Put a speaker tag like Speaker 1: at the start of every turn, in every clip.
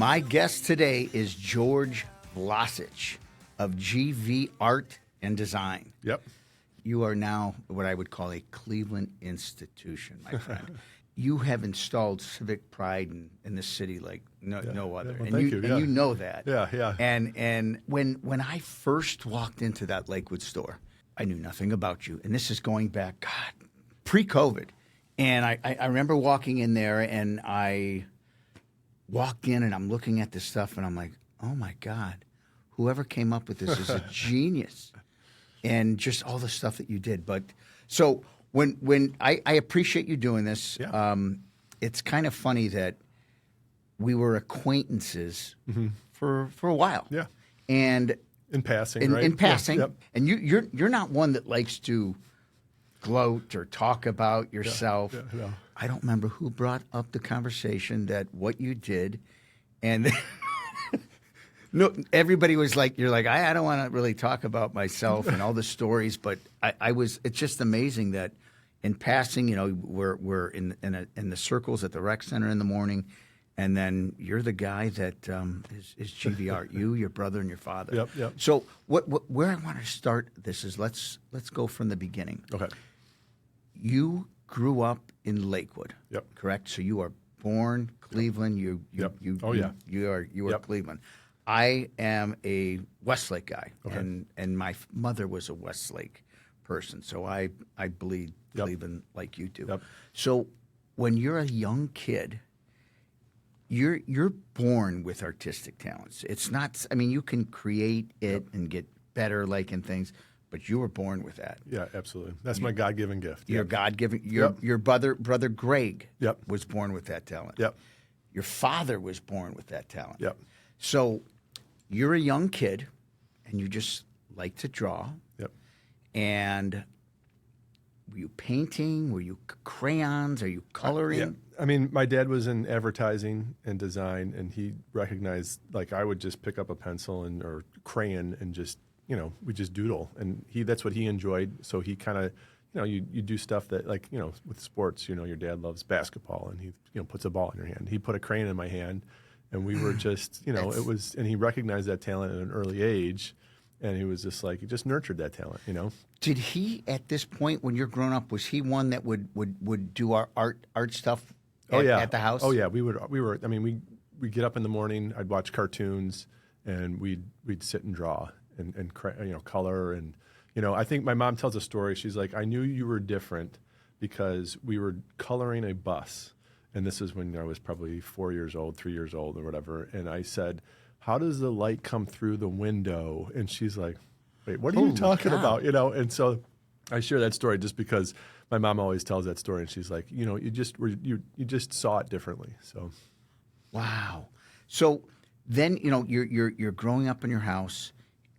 Speaker 1: My guest today is George Vlosich of GV Art and Design.
Speaker 2: Yep.
Speaker 1: You are now what I would call a Cleveland institution, my friend. You have installed civic pride in this city like no other.
Speaker 2: Well,
Speaker 1: and
Speaker 2: thank you.
Speaker 1: And you know that.
Speaker 2: Yeah.
Speaker 1: And when I first walked into that Lakewood store, I knew nothing about you. And this is going back, God, pre-COVID. And I remember walking in there, and I walked in, and I'm looking at this stuff, and I'm like, oh, my God, whoever came up with this is a genius. And just all the stuff that you did. But so when I appreciate you doing this, it's kind of funny that we were acquaintances for a while.
Speaker 2: Yeah.
Speaker 1: And
Speaker 2: in passing, right?
Speaker 1: In passing.
Speaker 2: Yeah. Yep.
Speaker 1: And you're not one that likes to gloat or talk about yourself.
Speaker 2: Yeah.
Speaker 1: I don't remember who brought up the conversation that what you did, and no, everybody was like, "You're like I don't want to really talk about myself and all the stories," but I was. It's just amazing that in passing, you know, we're in the circles at the rec center in the morning, and then you're the guy that is GV Art. You, your brother, and your father.
Speaker 2: Yep.
Speaker 1: So where I want to start this is let's go from the beginning.
Speaker 2: Okay.
Speaker 1: You grew up in Lakewood.
Speaker 2: Yep.
Speaker 1: Correct. So you are born Cleveland. You are Cleveland. I am a Westlake guy, and my mother was a Westlake person, so I bleed Cleveland like you do.
Speaker 2: Yep.
Speaker 1: So when you're a young kid, you're born with artistic talents. It's not. I mean, you can create it and get better, like in things, but you were born with that.
Speaker 2: Yeah, absolutely. That's my God-given gift.
Speaker 1: Your God-given. Your brother Greg was born with that talent.
Speaker 2: Yep.
Speaker 1: Your father was born with that talent.
Speaker 2: Yep.
Speaker 1: So you're a young kid, and you just like to draw.
Speaker 2: Yep.
Speaker 1: And were you painting? Were you crayons? Are you coloring?
Speaker 2: Yeah. I mean, my dad was in advertising and design, and he recognized, like, I would just pick up a pencil or crayon and just, we just doodle. And that's what he enjoyed. So he kind of, you do stuff that, like, with sports, your dad loves basketball, and he, puts a ball in your hand. He put a crayon in my hand, and we were just, it was, and he recognized that talent at an early age. And he was just like, he just nurtured that talent,
Speaker 1: Did he, at this point, when you're growing up, was he one that would do our art stuff at the house?
Speaker 2: Oh, yeah. We were, I mean, we'd get up in the morning, I'd watch cartoons, and we'd sit and draw and color. And, I think my mom tells a story. She's like, I knew you were different because we were coloring a bus. And this is when I was probably 4 years old, 3 years old or whatever. And I said, how does the light come through the window? And she's like, wait, what are you talking about? And so I share that story just because my mom always tells that story, and she's like, you just saw it differently. So,
Speaker 1: wow. So then you're growing up in your house,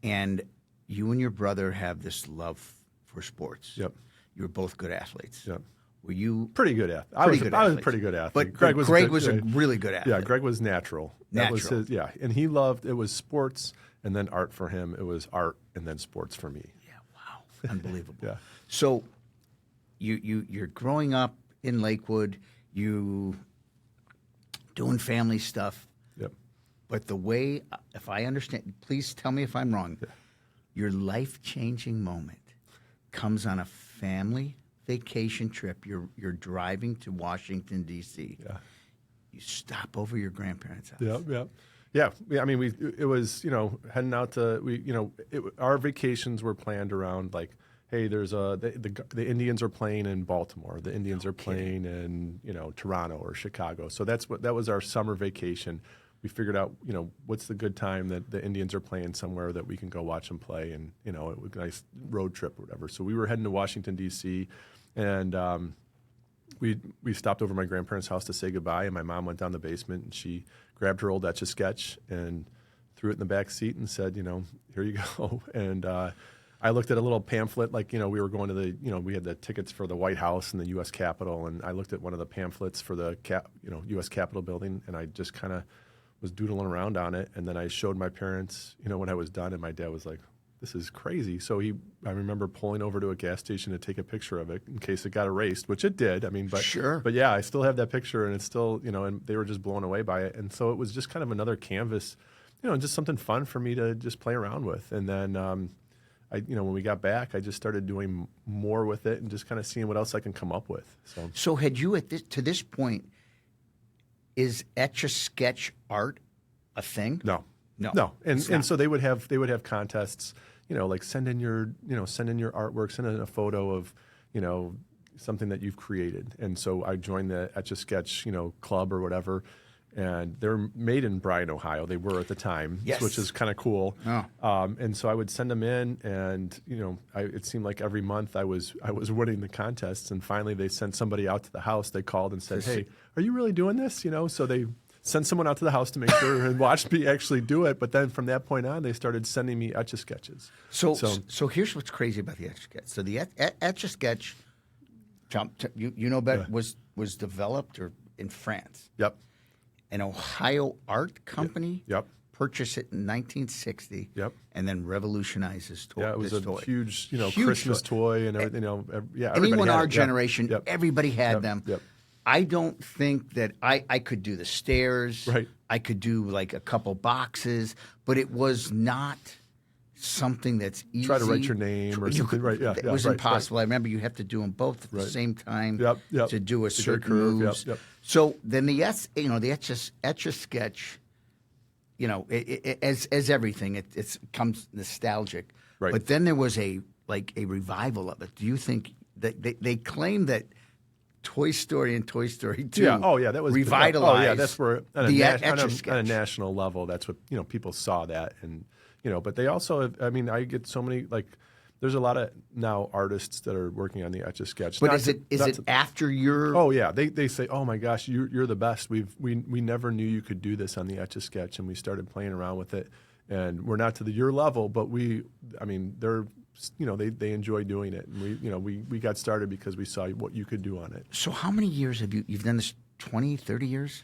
Speaker 1: and you and your brother have this love for sports.
Speaker 2: Yep.
Speaker 1: You were both good athletes.
Speaker 2: Yep.
Speaker 1: Were you
Speaker 2: pretty good athlete? I was a pretty good athlete.
Speaker 1: But Greg was a really good athlete.
Speaker 2: Yeah, Greg was natural. That was his, and he loved it was sports and then art for him. It was art and then sports for me.
Speaker 1: Yeah, wow, unbelievable.
Speaker 2: Yeah.
Speaker 1: So you're growing up in Lakewood. You doing family stuff.
Speaker 2: Yep.
Speaker 1: But the way, if I understand, please tell me if I'm wrong. Yeah. Your life-changing moment comes on a family vacation trip. You're driving to Washington, D.C.
Speaker 2: Yeah.
Speaker 1: You stop over your grandparents' house.
Speaker 2: Yeah. I mean, it was heading out to our vacations were planned around like, hey, there's the Indians are playing in Baltimore. The Indians are playing in Toronto or Chicago. So that was our summer vacation. We figured out, what's the good time that the Indians are playing somewhere that we can go watch them play, and it was a nice road trip or whatever. So we were heading to Washington, D.C., and we stopped over my grandparents' house to say goodbye, and my mom went down the basement, and she grabbed her old Etch A Sketch and threw it in the back seat and said, here you go. And I looked at a little pamphlet, like, we were going to we had the tickets for the White House and the U.S. Capitol, and I looked at one of the pamphlets for the U.S. Capitol building, and I just kind of was doodling around on it, and then I showed my parents, when I was done, and my dad was like, this is crazy. So I remember pulling over to a gas station to take a picture of it in case it got erased, which it did. I mean, but
Speaker 1: Sure.
Speaker 2: But yeah, I still have that picture, and it's still, and they were just blown away by it. And so it was just kind of another canvas, just something fun for me to just play around with. And then when we got back, I just started doing more with it and just kind of seeing what else I can come up with.
Speaker 1: So had you to this point, is Etch A Sketch art a thing?
Speaker 2: No.
Speaker 1: No.
Speaker 2: And so they would have contests, like send in your artwork, send in a photo of, something that you've created. And so I joined the Etch A Sketch, club or whatever. And they're made in Bryan, Ohio. They were at the time,
Speaker 1: yes.
Speaker 2: which is kind of cool.
Speaker 1: Oh.
Speaker 2: And so I would send them in, and it seemed like every month I was winning the contests. And finally, they sent somebody out to the house. They called and said, "Hey, are you really doing this?" So they sent someone out to the house to make sure and watch me actually do it. But then from that point on, they started sending me Etch A Sketches.
Speaker 1: So here's what's crazy about the Etch A Sketch. So the Etch A Sketch, better, was developed in France.
Speaker 2: Yep.
Speaker 1: An Ohio art company
Speaker 2: Yep.
Speaker 1: purchased it in 1960.
Speaker 2: Yep.
Speaker 1: And then revolutionized this toy.
Speaker 2: Yeah, it was a
Speaker 1: toy.
Speaker 2: huge, Christmas toy and everything.
Speaker 1: Anyone
Speaker 2: had
Speaker 1: our
Speaker 2: it.
Speaker 1: generation,
Speaker 2: Yep.
Speaker 1: everybody had
Speaker 2: Yep.
Speaker 1: them.
Speaker 2: Yep.
Speaker 1: I don't think that I could do the stairs.
Speaker 2: Right.
Speaker 1: I could do like a couple boxes, but it was not something that's easy.
Speaker 2: Try to write your name or something, right? Yeah,
Speaker 1: it
Speaker 2: yeah,
Speaker 1: was
Speaker 2: right,
Speaker 1: impossible. I remember you have to do them both at the same time
Speaker 2: Yep.
Speaker 1: to do a
Speaker 2: To get a
Speaker 1: certain
Speaker 2: curve,
Speaker 1: moves.
Speaker 2: yep.
Speaker 1: So then the Etch A Sketch, as everything, it comes nostalgic.
Speaker 2: Right.
Speaker 1: But then there was a revival of it. Do you think that they claim that Toy Story and Toy Story 2
Speaker 2: that was
Speaker 1: revitalized
Speaker 2: that's where
Speaker 1: Etch A Sketch.
Speaker 2: on a national level, that's what people saw that, and but they also, I get so many, there's a lot of now artists that are working on the Etch A Sketch.
Speaker 1: But is it after your?
Speaker 2: Oh yeah, they say, oh my gosh, you're the best. We never knew you could do this on the Etch A Sketch, and we started playing around with it, and we're not to your level, but they're they enjoy doing it, and we got started because we saw what you could do on it.
Speaker 1: So how many years have you've done this? 20, 30 years?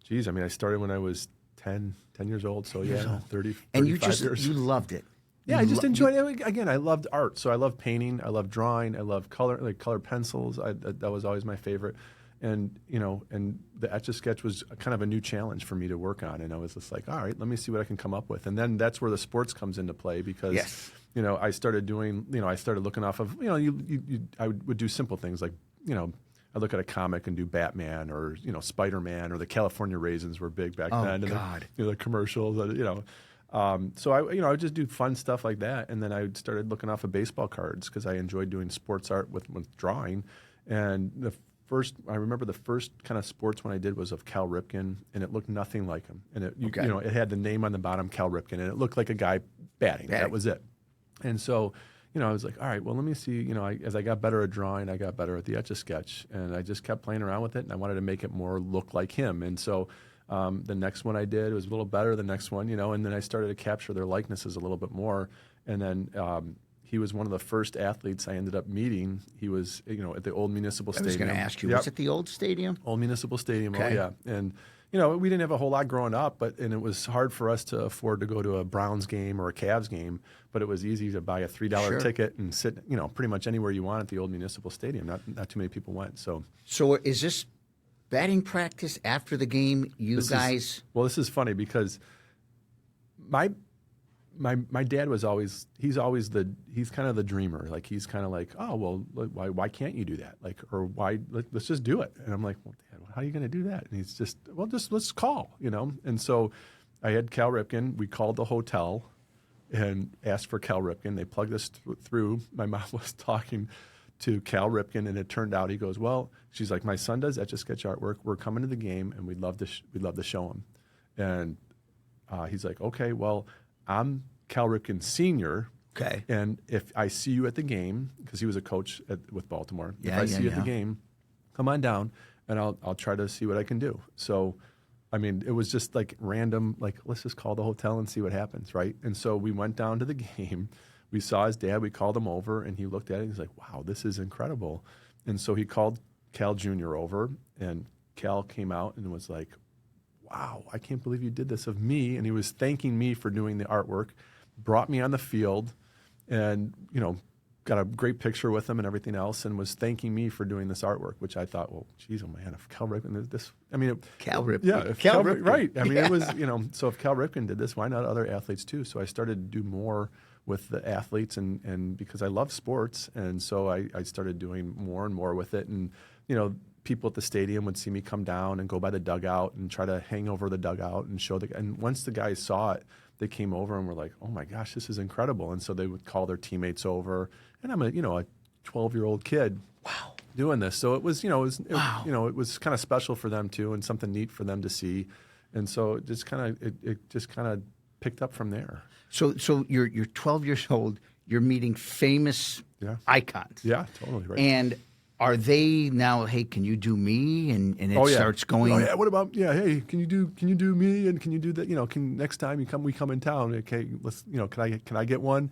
Speaker 2: Geez, I started when I was 10 years old, so yeah, 30,
Speaker 1: and
Speaker 2: 35 years.
Speaker 1: you loved it.
Speaker 2: Yeah, I just enjoyed it. Again, I loved art, so I love painting, I love drawing, I love colored pencils. That was always my favorite, and and the Etch A Sketch was kind of a new challenge for me to work on, and I was just like, all right, let me see what I can come up with, and then that's where the sports comes into play because.
Speaker 1: Yes.
Speaker 2: I started doing, I started looking off of, I would do simple things like, I look at a comic and do Batman or, Spider-Man or the California Raisins were big back then.
Speaker 1: Oh, God.
Speaker 2: And the commercials, so I would just do fun stuff like that. And then I started looking off of baseball cards because I enjoyed doing sports art with drawing. And I remember the first kind of sports one I did was of Cal Ripken, and it looked nothing like him. And it had the name on the bottom, Cal Ripken, and it looked like a guy batting. That was it. And so, I was like, all right, well, let me see. As I got better at drawing, I got better at the Etch A Sketch, and I just kept playing around with it, and I wanted to make it more look like him. And so the next one I did was a little better, the next one, and then I started to capture their likenesses a little bit more. And then he was one of the first athletes I ended up meeting. He was, at the old Municipal Stadium.
Speaker 1: I was going to ask you, was it the old stadium?
Speaker 2: Old Municipal Stadium,
Speaker 1: okay.
Speaker 2: Oh yeah. And we didn't have a whole lot growing up, and it was hard for us to afford to go to a Browns game or a Cavs game, but it was easy to buy a $3 ticket and sit, pretty much anywhere you want at the old Municipal Stadium. Not too many people went. So
Speaker 1: is this batting practice after the game? This
Speaker 2: is funny because my dad was always he's kind of the dreamer. Like he's kind of like, oh well, why can't you do that? Or why let's just do it. And I'm like, well, Dad, how are you going to do that? And he's just let's call, And so I had Cal Ripken. We called the hotel and asked for Cal Ripken. They plugged us through. My mom was talking to Cal Ripken, and it turned out he goes, well, she's like, my son does Etch A Sketch artwork. We're coming to the game, and we'd love to show him. And he's like, okay, well, I'm Cal Ripken Sr.
Speaker 1: Okay.
Speaker 2: And if I see you at the game, because he was a coach with Baltimore, if I see you at the game, come on down, and I'll try to see what I can do. So, it was just like random, let's just call the hotel and see what happens, right? And so we went down to the game. We saw his dad. We called him over, and he looked at it. And he's like, wow, this is incredible. And so he called Cal Jr. over, and Cal came out and was like, wow, I can't believe you did this of me. And he was thanking me for doing the artwork, brought me on the field, and got a great picture with him and everything else, and was thanking me for doing this artwork, which I thought, well, geez, oh man, if Cal Ripken did this, I mean,
Speaker 1: Cal Ripken.
Speaker 2: yeah, if
Speaker 1: Cal Ripken.
Speaker 2: right. I mean, it was, so if Cal Ripken did this, why not other athletes too? So I started to do more with the athletes, and because I love sports, and so I started doing more and more with it, and people at the stadium would see me come down and go by the dugout and try to hang over the dugout and show and once the guys saw it, they came over and were like, oh my gosh, this is incredible. And so they would call their teammates over, and I'm a 12-year-old kid.
Speaker 1: Wow.
Speaker 2: Doing this. So it was,
Speaker 1: Wow.
Speaker 2: it was kind of special for them too, and something neat for them to see. And so it just kind of picked up from there.
Speaker 1: So you're 12 years old, you're meeting famous icons.
Speaker 2: Yeah, totally right.
Speaker 1: And are they now, hey, can you do me? And it starts going.
Speaker 2: Oh yeah. What about hey, can you do me? And can you do that? Can next time we come in town? Okay, let's can I get one?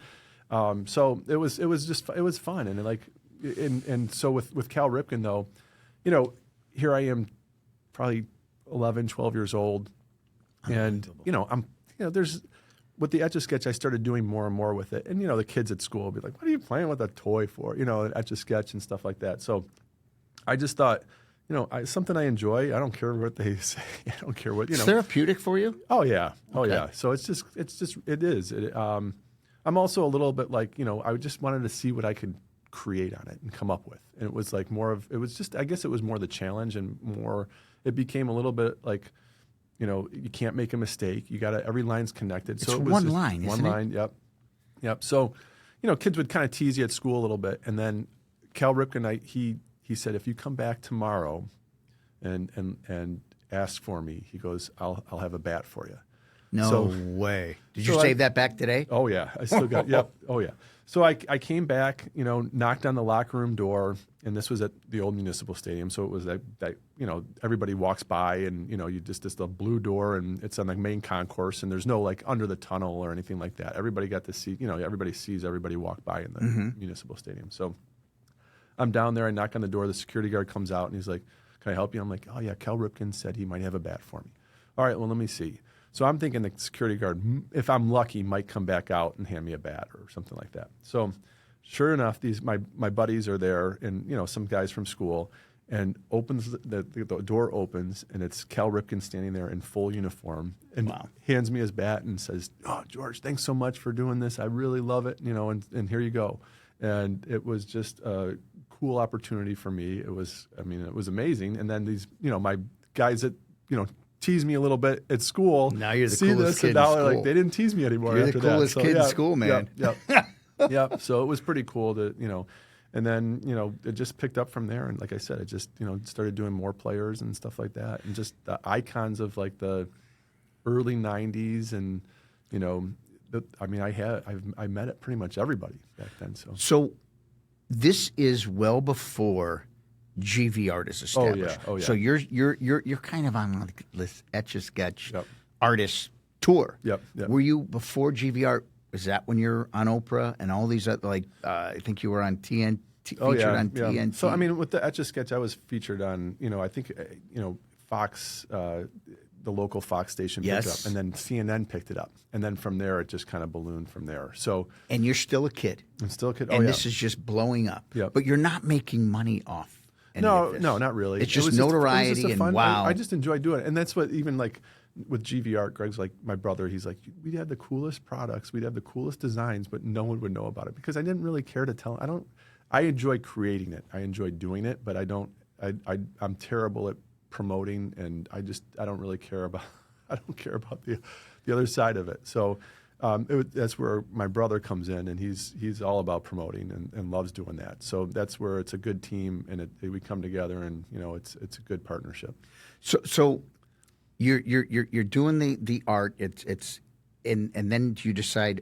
Speaker 2: So it was fun, and so with Cal Ripken though, here I am, probably 11, 12 years old, and there's. With the Etch A Sketch, I started doing more and more with it. And, the kids at school would be like, what are you playing with a toy for? An Etch A Sketch and stuff like that. So I just thought, something I enjoy. I don't care what they say. I don't care what,
Speaker 1: It's therapeutic for you?
Speaker 2: Oh, yeah. Oh,
Speaker 1: Okay.
Speaker 2: yeah. So it is. I'm also a little bit like, I just wanted to see what I could create on it and come up with. And it was like I guess it was more the challenge, and more, it became a little bit like, you can't make a mistake. Every line's connected. So
Speaker 1: it's
Speaker 2: it was
Speaker 1: one line, isn't it?
Speaker 2: One line, yep. So, kids would kind of tease you at school a little bit, and then Cal Ripken, he said, if you come back tomorrow, and ask for me, he goes, I'll have a bat for you.
Speaker 1: No way. Did you save that back today?
Speaker 2: Oh yeah, I still got. Yep. Oh yeah. So I came back, knocked on the locker room door, and this was at the old municipal stadium. So it was that everybody walks by, and you just the blue door, and it's on the main concourse, and there's no like under the tunnel or anything like that. Everybody got to see, everybody sees everybody walk by in the municipal stadium. So I'm down there, I knock on the door, the security guard comes out, and he's like, "Can I help you?" I'm like, "Oh yeah, Cal Ripken said he might have a bat for me." All right, well let me see. So I'm thinking the security guard, if I'm lucky, might come back out and hand me a bat or something like that. So sure enough, my buddies are there, and some guys from school, and opens the door opens, and it's Cal Ripken standing there in full uniform, and hands me his bat and says, "Oh, George, thanks so much for doing this. I really love it, and here you go." And it was just a cool opportunity for me. It was amazing. And then these, my guys that, tease me a little bit at school.
Speaker 1: Now you're the
Speaker 2: see
Speaker 1: coolest
Speaker 2: this,
Speaker 1: kid
Speaker 2: and now
Speaker 1: in
Speaker 2: they're
Speaker 1: school.
Speaker 2: they didn't tease me anymore.
Speaker 1: You're
Speaker 2: after
Speaker 1: the coolest
Speaker 2: that.
Speaker 1: kid in school, man.
Speaker 2: Yep. So it was pretty cool to, and then, it just picked up from there. And like I said, it just, started doing more players and stuff like that. And just the icons of like the early 90s, and, I met pretty much everybody back then.
Speaker 1: So this is well before GV Art is established.
Speaker 2: Oh yeah.
Speaker 1: So you're kind of on like this Etch A Sketch
Speaker 2: Yep.
Speaker 1: artist tour.
Speaker 2: Yep.
Speaker 1: Were you before GV Art? Was that when you're on Oprah and all these other, like I think you were on TNT, featured on TNT?
Speaker 2: So with the Etch A Sketch, I was featured on I think Fox, the local Fox station picked it up, and then CNN picked it up, and then from there it just kind of ballooned from there. So
Speaker 1: and you're still a kid.
Speaker 2: I'm still a kid.
Speaker 1: And this is just blowing up.
Speaker 2: Yep.
Speaker 1: But you're not making money off.
Speaker 2: No, not really.
Speaker 1: It's just notoriety and wow.
Speaker 2: I just enjoy doing it, and that's what even like with GV Art, Greg's like my brother. He's like, we'd have the coolest products, we'd have the coolest designs, but no one would know about it because I didn't really care to tell. I enjoy creating it. I enjoy doing it, but I'm terrible at promoting, and I don't really care about. I don't care about the other side of it. So. That's where my brother comes in, and he's all about promoting and loves doing that. So that's where it's a good team, and we come together, and it's a good partnership.
Speaker 1: So you're doing the art. And then you decide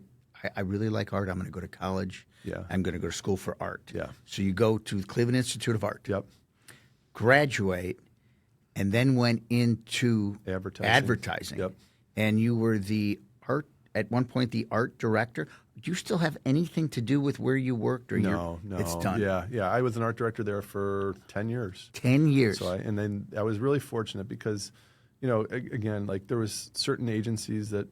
Speaker 1: I really like art. I'm going to go to college.
Speaker 2: Yeah.
Speaker 1: I'm going to go to school for art.
Speaker 2: Yeah.
Speaker 1: So you go to the Cleveland Institute of Art.
Speaker 2: Yep.
Speaker 1: Graduate, and then went into advertising.
Speaker 2: Yep.
Speaker 1: And you were at one point the art director. Do you still have anything to do with where you worked, or
Speaker 2: no,
Speaker 1: it's done?
Speaker 2: Yeah. I was an art director there for 10 years.
Speaker 1: 10 years.
Speaker 2: So and then I was really fortunate because, again, like there was certain agencies that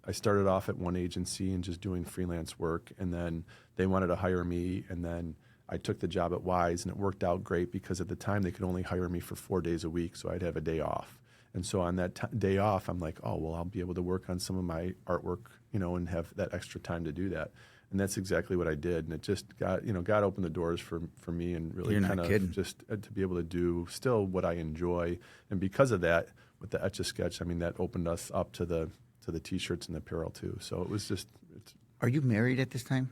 Speaker 2: I started off at one agency and just doing freelance work, and then they wanted to hire me, and then I took the job at Wise, and it worked out great because at the time they could only hire me for 4 days a week, so I'd have a day off. And so on that day off, I'm like, oh, well, I'll be able to work on some of my artwork, and have that extra time to do that. And that's exactly what I did. And it just God opened the doors for me, and really kind of just to be able to do still what I enjoy. And because of that, with the Etch A Sketch, I mean, that opened us up to the T-shirts and the apparel too. So it was just.
Speaker 1: Are you married at this time?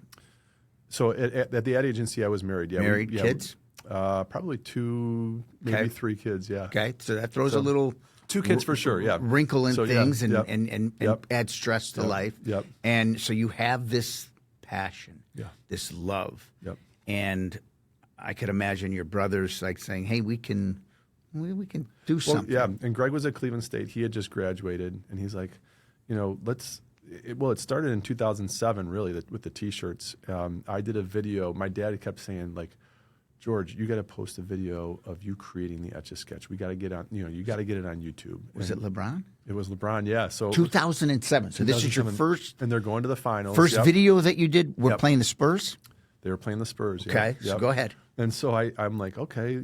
Speaker 2: So at the ad agency, I was married. Yeah,
Speaker 1: married, kids?
Speaker 2: Probably 2, maybe 3 kids. Yeah.
Speaker 1: Okay, so that throws a little
Speaker 2: 2 kids for sure. Yeah,
Speaker 1: wrinkle in things,
Speaker 2: yeah,
Speaker 1: and add stress to life.
Speaker 2: Yep.
Speaker 1: And so you have this passion, this love, and I could imagine your brothers like saying, "Hey, we can do something."
Speaker 2: Yeah, and Greg was at Cleveland State. He had just graduated, and he's like, let's. It started in 2007, really, with the T-shirts. I did a video. My dad kept saying, like, George, you got to post a video of you creating the Etch A Sketch. We got to get on. You got to get it on YouTube.
Speaker 1: Was it LeBron?
Speaker 2: It was LeBron. Yeah. So
Speaker 1: 2007. So this is your first,
Speaker 2: and they're going to the finals.
Speaker 1: First video that you did. We're playing the Spurs.
Speaker 2: They were playing the Spurs.
Speaker 1: Okay, so go ahead.
Speaker 2: And so I'm like, okay,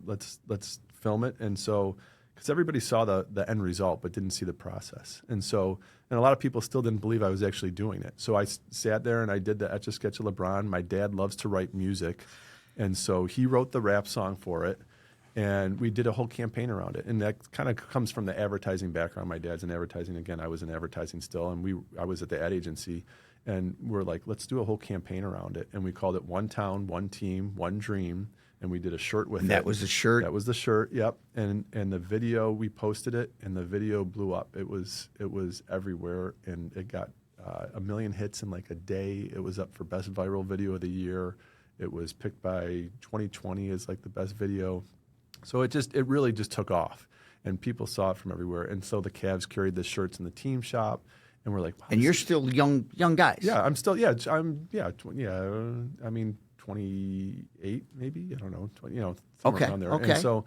Speaker 2: let's film it. And so, because everybody saw the end result but didn't see the process, and a lot of people still didn't believe I was actually doing it. So I sat there and I did the Etch A Sketch of LeBron. My dad loves to write music, and so he wrote the rap song for it, and we did a whole campaign around it. And that kind of comes from the advertising background. My dad's in advertising. Again, I was in advertising still, and I was at the ad agency, and we're like, let's do a whole campaign around it. And we called it One Town, One Team, One Dream. And we did a shirt with it.
Speaker 1: That was the shirt?
Speaker 2: That was the shirt, yep. And the video, we posted it, and the video blew up. It was everywhere, and it got 1 million hits in like a day. It was up for Best Viral Video of the Year. It was picked by 2020 as like the best video. So it really just took off, and people saw it from everywhere. And so the Cavs carried the shirts in the team shop, and we're like, wow,
Speaker 1: and you're still young guys.
Speaker 2: Yeah, I'm still, I mean, 28 maybe, I don't know, 20, somewhere around there.
Speaker 1: Okay.
Speaker 2: And so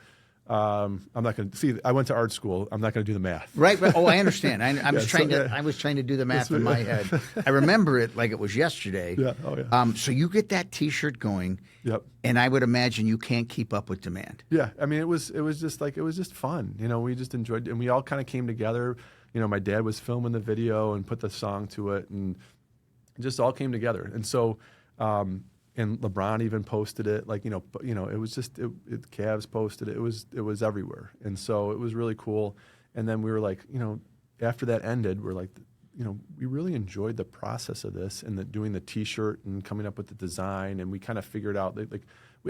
Speaker 2: I'm not going to see. I went to art school. I'm not going to do the math.
Speaker 1: Right. Oh, I understand. I was trying to do the math in my head. I remember it like it was yesterday.
Speaker 2: Yeah. Oh yeah.
Speaker 1: So you get that T-shirt going.
Speaker 2: Yep.
Speaker 1: And I would imagine you can't keep up with demand.
Speaker 2: Yeah. I mean, it was just fun. We just enjoyed it, and we all kind of came together. My dad was filming the video and put the song to it, and it just all came together. And so. And LeBron even posted it, it was just Cavs posted it. It was everywhere, and so it was really cool. And then we were like, after that ended, we're like, we really enjoyed the process of this and doing the T-shirt and coming up with the design. And we kind of figured out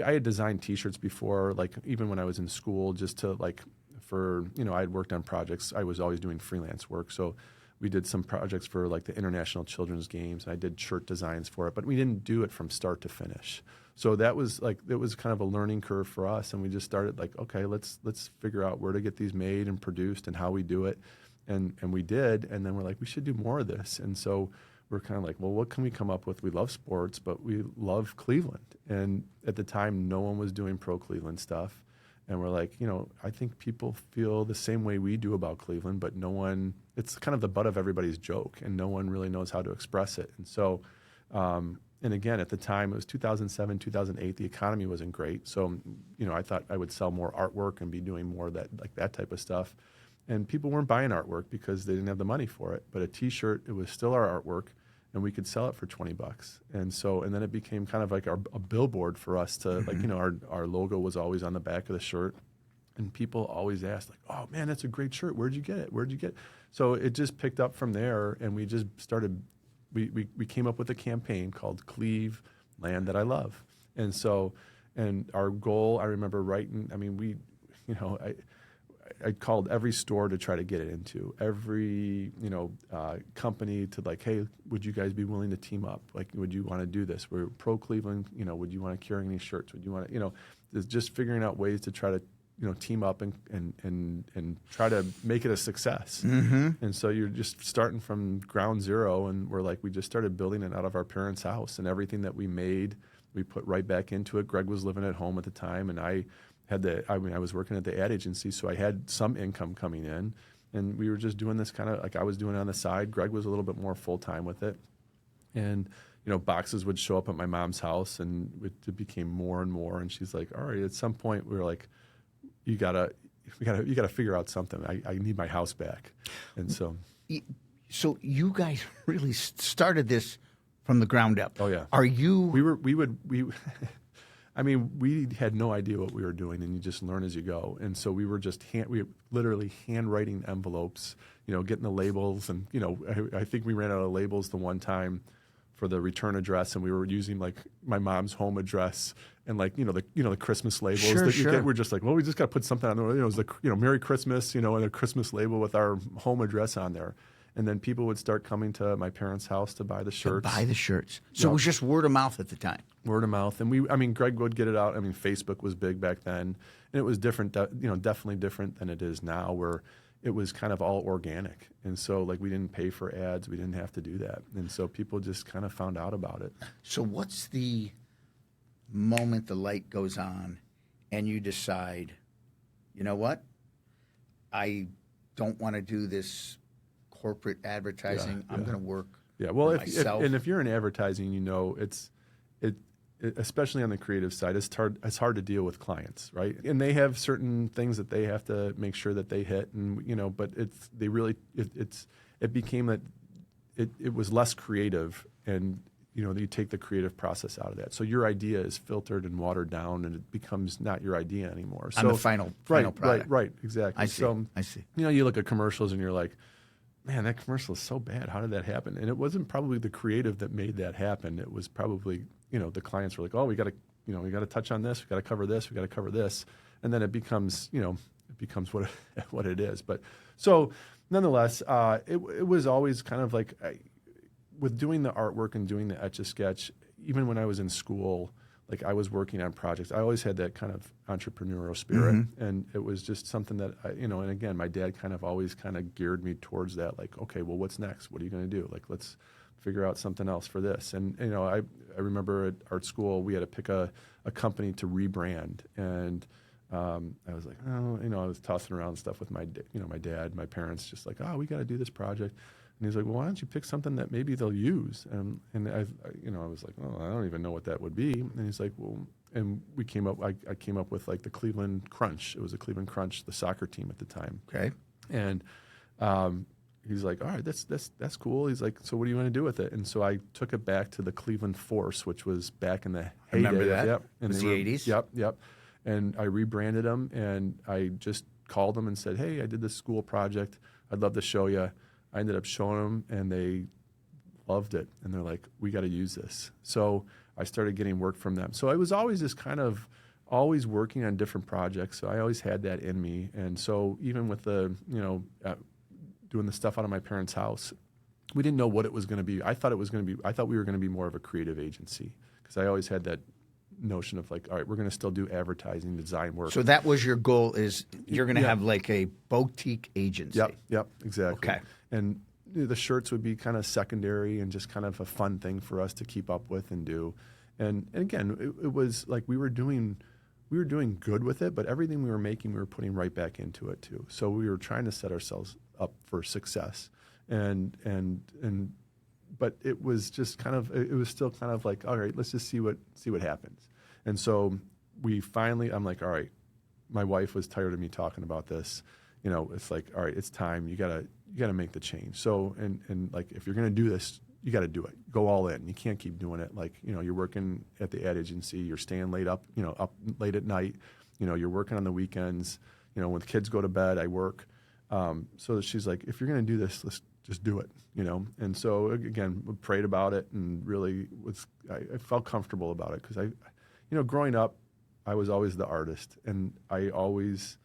Speaker 2: I had designed T-shirts before, even when I was in school, just to I had worked on projects. I was always doing freelance work, so. We did some projects for the International Children's Games, and I did shirt designs for it, but we didn't do it from start to finish. So that was it was kind of a learning curve for us, and we just started okay, let's figure out where to get these made and produced and how we do it, and we did, and then we're like, we should do more of this, and so we're kind of like, well, what can we come up with? We love sports, but we love Cleveland, and at the time, no one was doing pro Cleveland stuff. And we're like, I think people feel the same way we do about Cleveland, but it's kind of the butt of everybody's joke, and no one really knows how to express it. And so, and again, at the time, it was 2007, 2008, the economy wasn't great. So, I thought I would sell more artwork and be doing more of that type of stuff. And people weren't buying artwork because they didn't have the money for it. But a T-shirt, it was still our artwork, and we could sell it for $20. And so, and then it became kind of like a billboard for us to our logo was always on the back of the shirt, and people always asked oh man, that's a great shirt. Where'd you get it? So it just picked up from there, and we just started, we came up with a campaign called Cleve, Land That I Love. And so, and our goal, I remember writing, I called every store to try to get it into, every company to hey, would you guys be willing to team up? Would you want to do this? We're pro Cleveland. Would you want to carry any shirts? Would you want to? Just figuring out ways to try to team up and try to make it a success.
Speaker 1: Mm-hmm.
Speaker 2: And so you're just starting from ground zero, and we just started building it out of our parents' house, and everything that we made, we put right back into it. Greg was living at home at the time, and I I was working at the ad agency, so I had some income coming in, and we were just doing this kind of like I was doing it on the side. Greg was a little bit more full time with it, and boxes would show up at my mom's house, and it became more and more. And she's like, "All right." At some point, we were like, "You gotta figure out something. I need my house back." And so
Speaker 1: you guys really started this from the ground up.
Speaker 2: Oh yeah.
Speaker 1: Are you?
Speaker 2: We I mean, we had no idea what we were doing, and you just learn as you go. And so we were just literally handwriting envelopes, getting the labels, and I think we ran out of labels the one time for the return address, and we were using like my mom's home address and like the Christmas labels that you get. We're just like, well, we just got to put something on there. It was Merry Christmas, and a Christmas label with our home address on there. And then people would start coming to my parents' house to buy the shirts.
Speaker 1: So it was just word of mouth at the time.
Speaker 2: Word of mouth. And Greg would get it out. I mean, Facebook was big back then. And it was different, definitely different than it is now, where it was kind of all organic. And so, like, we didn't pay for ads. We didn't have to do that. And so people just kind of found out about it.
Speaker 1: So what's the moment the light goes on and you decide, you know what? I don't want to do this corporate advertising. I'm going to work for myself.
Speaker 2: If you're in advertising, it's especially on the creative side, it's hard to deal with clients, right? And they have certain things that they have to make sure that they hit, and but it became that it was less creative, and you take the creative process out of that. So your idea is filtered and watered down, and it becomes not your idea anymore. So
Speaker 1: on the final product.
Speaker 2: Right, exactly.
Speaker 1: I see.
Speaker 2: You look at commercials and you're like, man, that commercial is so bad. How did that happen? And it wasn't probably the creative that made that happen. It was probably, the clients were like, oh, we got to touch on this. We got to cover this. We got to cover this. And then it becomes, what it is. But so nonetheless, it was always kind of like, with doing the artwork and doing the Etch A Sketch, even when I was in school, like I was working on projects, I always had that kind of entrepreneurial spirit. Mm-hmm. And it was just something that, and again, my dad kind of always kind of geared me towards that. Like, okay, well, what's next? What are you going to do? Like, let's figure out something else for this. And, I remember at art school, we had to pick a company to rebrand. And I was like, oh, I was tossing around stuff with my dad, my parents, just like, oh, we got to do this project. And he's like, well, why don't you pick something that maybe they'll use? And I was like, oh, I don't even know what that would be. And he's like, well, and I came up with like the Cleveland Crunch. It was the Cleveland Crunch, the soccer team at the time.
Speaker 1: Okay.
Speaker 2: And he's like, all right, that's cool. He's like, so what do you want to do with it? And so I took it back to the Cleveland Force, which was back in the heyday.
Speaker 1: Remember that?
Speaker 2: Yep.
Speaker 1: It was the 80s?
Speaker 2: Yep. And I rebranded them, and I just called them and said, hey, I did this school project. I'd love to show you. I ended up showing them, and they loved it. And they're like, we got to use this. So I started getting work from them. So I was always just kind of always working on different projects. So I always had that in me. And so even with the, doing the stuff out of my parents' house, we didn't know what it was going to be. I thought we were going to be more of a creative agency, because I always had that notion of like, all right, we're going to still do advertising, design work.
Speaker 1: So that was your goal, is you're going to have like a boutique agency.
Speaker 2: Yep, exactly.
Speaker 1: Okay.
Speaker 2: And the shirts would be kind of secondary and just kind of a fun thing for us to keep up with and do. And again, it was like we were doing good with it, but everything we were making, we were putting right back into it too. So we were trying to set ourselves up for success. But it was just it was still kind of like, all right, let's just see what happens. And so I'm like, all right, my wife was tired of me talking about this. It's like, all right, it's time. You gotta make the change. So, and like, if you're going to do this, you got to do it. Go all in. You can't keep doing it. Like, you're working at the ad agency, you're staying late up late at night. You're working on the weekends. When the kids go to bed, I work. So she's like, if you're going to do this, let's just do it, And so again, we prayed about it, and really I felt comfortable about it, because growing up, I was always the artist, and I always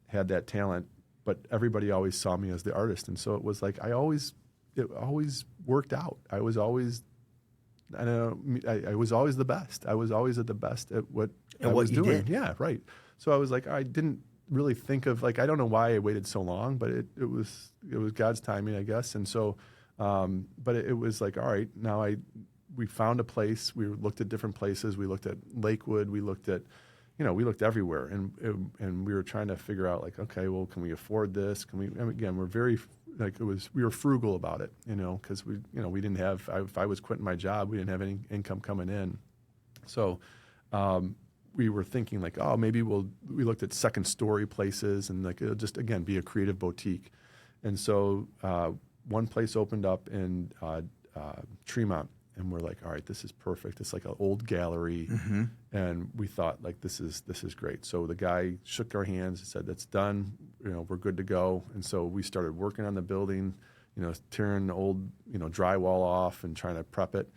Speaker 2: had that talent, but everybody always saw me as the artist. And so it was like, it always worked out. I was always the best. I was always at the best at what I was doing.
Speaker 1: Did.
Speaker 2: Yeah, right. So I was like, I didn't really think of, like, I don't know why I waited so long, but it was God's timing, I guess. And so, but it was like, all right, now we found a place. We looked at different places. We looked at Lakewood. We looked at, we looked everywhere, and we were trying to figure out like, okay, well, can we afford this? Can we? And again, we're very we were frugal about it, because we didn't have. If I was quitting my job, we didn't have any income coming in, so. We were thinking like, oh, maybe we looked at second story places and like it'll just, again, be a creative boutique. And so one place opened up in Tremont, and we're like, all right, this is perfect. It's like an old gallery. And we thought like, this is great. So the guy shook our hands and said, that's done. We're good to go. And so we started working on the building, tearing the old, drywall off and trying to prep it.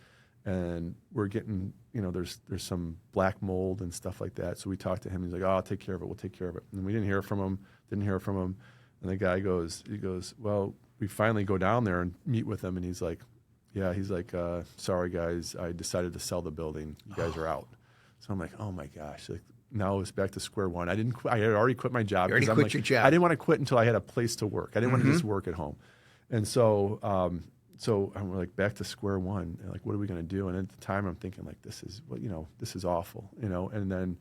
Speaker 2: And we're getting, there's some black mold and stuff like that. So we talked to him. He's like, oh, I'll take care of it. We'll take care of it. And we didn't hear from him. And the guy goes, well, we finally go down there and meet with him. And he's like, sorry, guys, I decided to sell the building. You guys are out. So I'm like, oh, my gosh. Like, now it's back to square one. I didn't quit. I had already quit my job.
Speaker 1: You already quit your job.
Speaker 2: I didn't want to quit until I had a place to work. I didn't want to just work at home. And so so I'm like back to square one. And like, what are we going to do? And at the time, I'm thinking like, this is awful, And then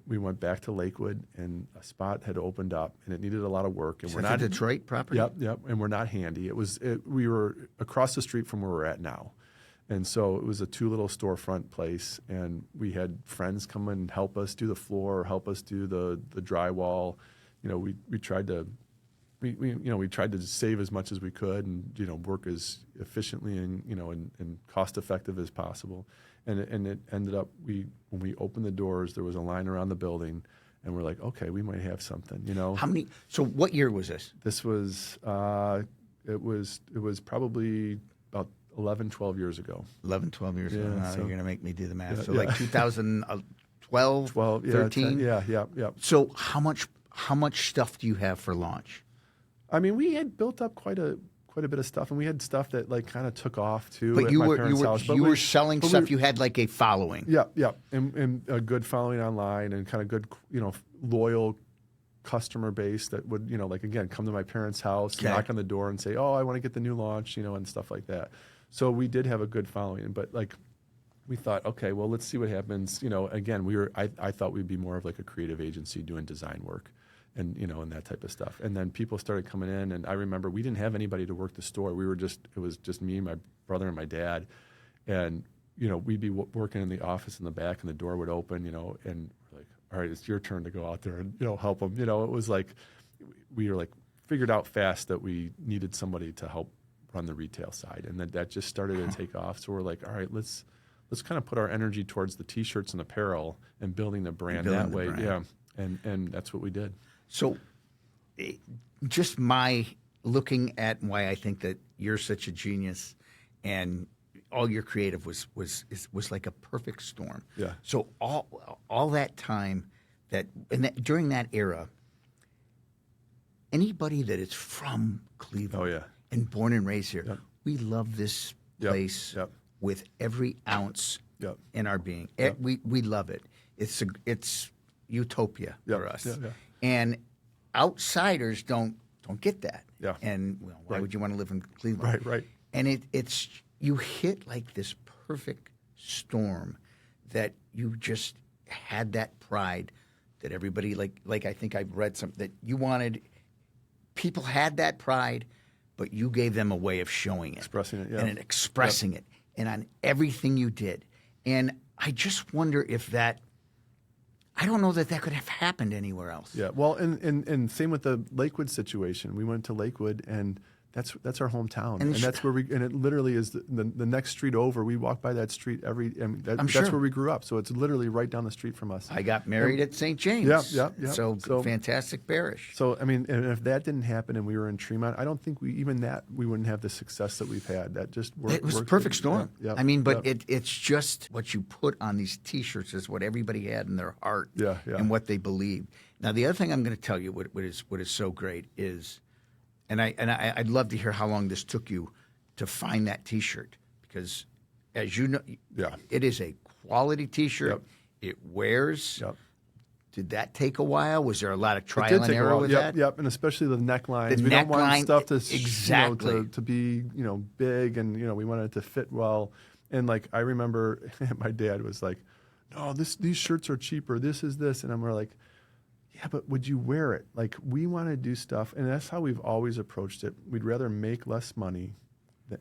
Speaker 2: we went back to Lakewood, and a spot had opened up, and it needed a lot of work. And
Speaker 1: we're not Detroit property.
Speaker 2: Yep. And we're not handy. We were across the street from where we're at now, and so it was a 2 little storefront place, and we had friends come and help us do the floor, help us do the drywall. We tried to. We tried to save as much as we could and, work as efficiently and cost effective as possible. And it ended up, when we opened the doors, there was a line around the building, and we're like, okay, we might have something,
Speaker 1: How many, so what year was this?
Speaker 2: This was, it was probably about 11, 12 years ago. 11, 12 years ago.
Speaker 1: Now you're going to make me do the math. So like 2012, 13?
Speaker 2: Yeah.
Speaker 1: So how much stuff do you have for launch?
Speaker 2: I mean, we had built up quite a bit of stuff, and we had stuff that like kind of took off too.
Speaker 1: But
Speaker 2: at
Speaker 1: you
Speaker 2: my
Speaker 1: were
Speaker 2: parents' house.
Speaker 1: you were selling stuff. You had like a following.
Speaker 2: Yeah, and a good following online, and kind of good, loyal customer base that would, like again, come to my parents' house, knock on the door, and say, "Oh, I want to get the new launch," and stuff like that. So we did have a good following, but like we thought, okay, well, let's see what happens. Again, I thought we'd be more of like a creative agency doing design work. And and that type of stuff. And then people started coming in, and I remember we didn't have anybody to work the store. It was just me, my brother, and my dad. And we'd be working in the office in the back, and the door would open, and we're like, all right, it's your turn to go out there and help them. It was like we were like figured out fast that we needed somebody to help run the retail side, and that just started to take off. So we're like, all right, let's kind of put our energy towards the T-shirts and apparel and building the brand that way. Yeah, and that's what we did.
Speaker 1: So, just my looking at why I think that you're such a genius, and all your creative was like a perfect storm.
Speaker 2: Yeah.
Speaker 1: So all that time during that era, anybody that is from Cleveland, and born and raised here, we love this place with every ounce in our being. We love it. It's utopia for us. And outsiders don't get that.
Speaker 2: Yeah.
Speaker 1: And why would you want to live in Cleveland?
Speaker 2: Right.
Speaker 1: And it's you hit like this perfect storm that you just had that pride that everybody like I think I've read something that you wanted. People had that pride, but you gave them a way of showing it,
Speaker 2: expressing it,
Speaker 1: and expressing it, and on everything you did. And I just wonder if that. I don't know that could have happened anywhere else.
Speaker 2: Yeah, well, and same with the Lakewood situation. We went to Lakewood, and that's our hometown, and that's where and it literally is the next street over. We walk by that street that's where we grew up. So it's literally right down the street from us.
Speaker 1: I got married at St. James.
Speaker 2: Yeah.
Speaker 1: So fantastic parish.
Speaker 2: So I mean, and if that didn't happen, and we were in Tremont, I don't think we wouldn't have the success that we've had. That just worked.
Speaker 1: It was a perfect storm.
Speaker 2: Yeah.
Speaker 1: I mean, but it's just what you put on these T-shirts is what everybody had in their heart.
Speaker 2: Yeah.
Speaker 1: And what they believed. Now, the other thing I'm going to tell you, what is so great is. And I'd love to hear how long this took you to find that T-shirt, because, as you know, it is a quality T-shirt. It wears. Did that take a while? Was there a lot of trial and error with that?
Speaker 2: Yep, and especially the necklines.
Speaker 1: The
Speaker 2: we don't want stuff to
Speaker 1: exactly
Speaker 2: to be big, and we want it to fit well. And like I remember, my dad was like, no, these shirts are cheaper. This is this. And we're like, yeah, but would you wear it? Like, we want to do stuff. And that's how we've always approached it. We'd rather make less money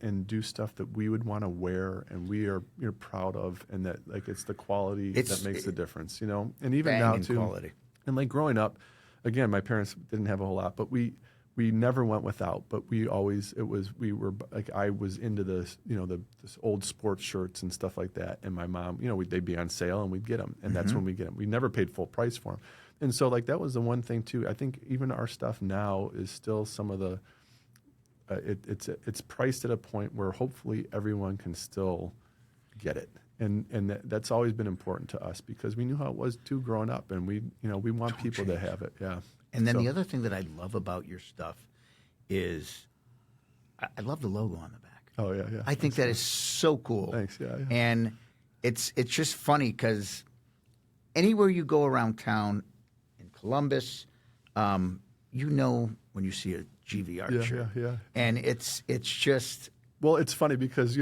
Speaker 2: and do stuff that we would want to wear and we are proud of, and that like it's the quality that makes the difference, And even now too,
Speaker 1: quality.
Speaker 2: And like growing up, again, my parents didn't have a whole lot, but we never went without. But we were like, I was into this, this old sports shirts and stuff like that. And my mom, they'd be on sale and we'd get them, and that's when we get them. We never paid full price for them, and so like that was the one thing too. I think even our stuff now is still some of the. It's priced at a point where hopefully everyone can still get it, and that's always been important to us because we knew how it was too growing up, and we want people to have it, yeah.
Speaker 1: And then the other thing that I love about your stuff is I love the logo on the back.
Speaker 2: Oh yeah.
Speaker 1: I think that is so cool.
Speaker 2: Thanks, yeah.
Speaker 1: And it's just funny because anywhere you go around town in Columbus, when you see a GVR shirt.
Speaker 2: Yeah.
Speaker 1: And it's just...
Speaker 2: Well, it's funny because,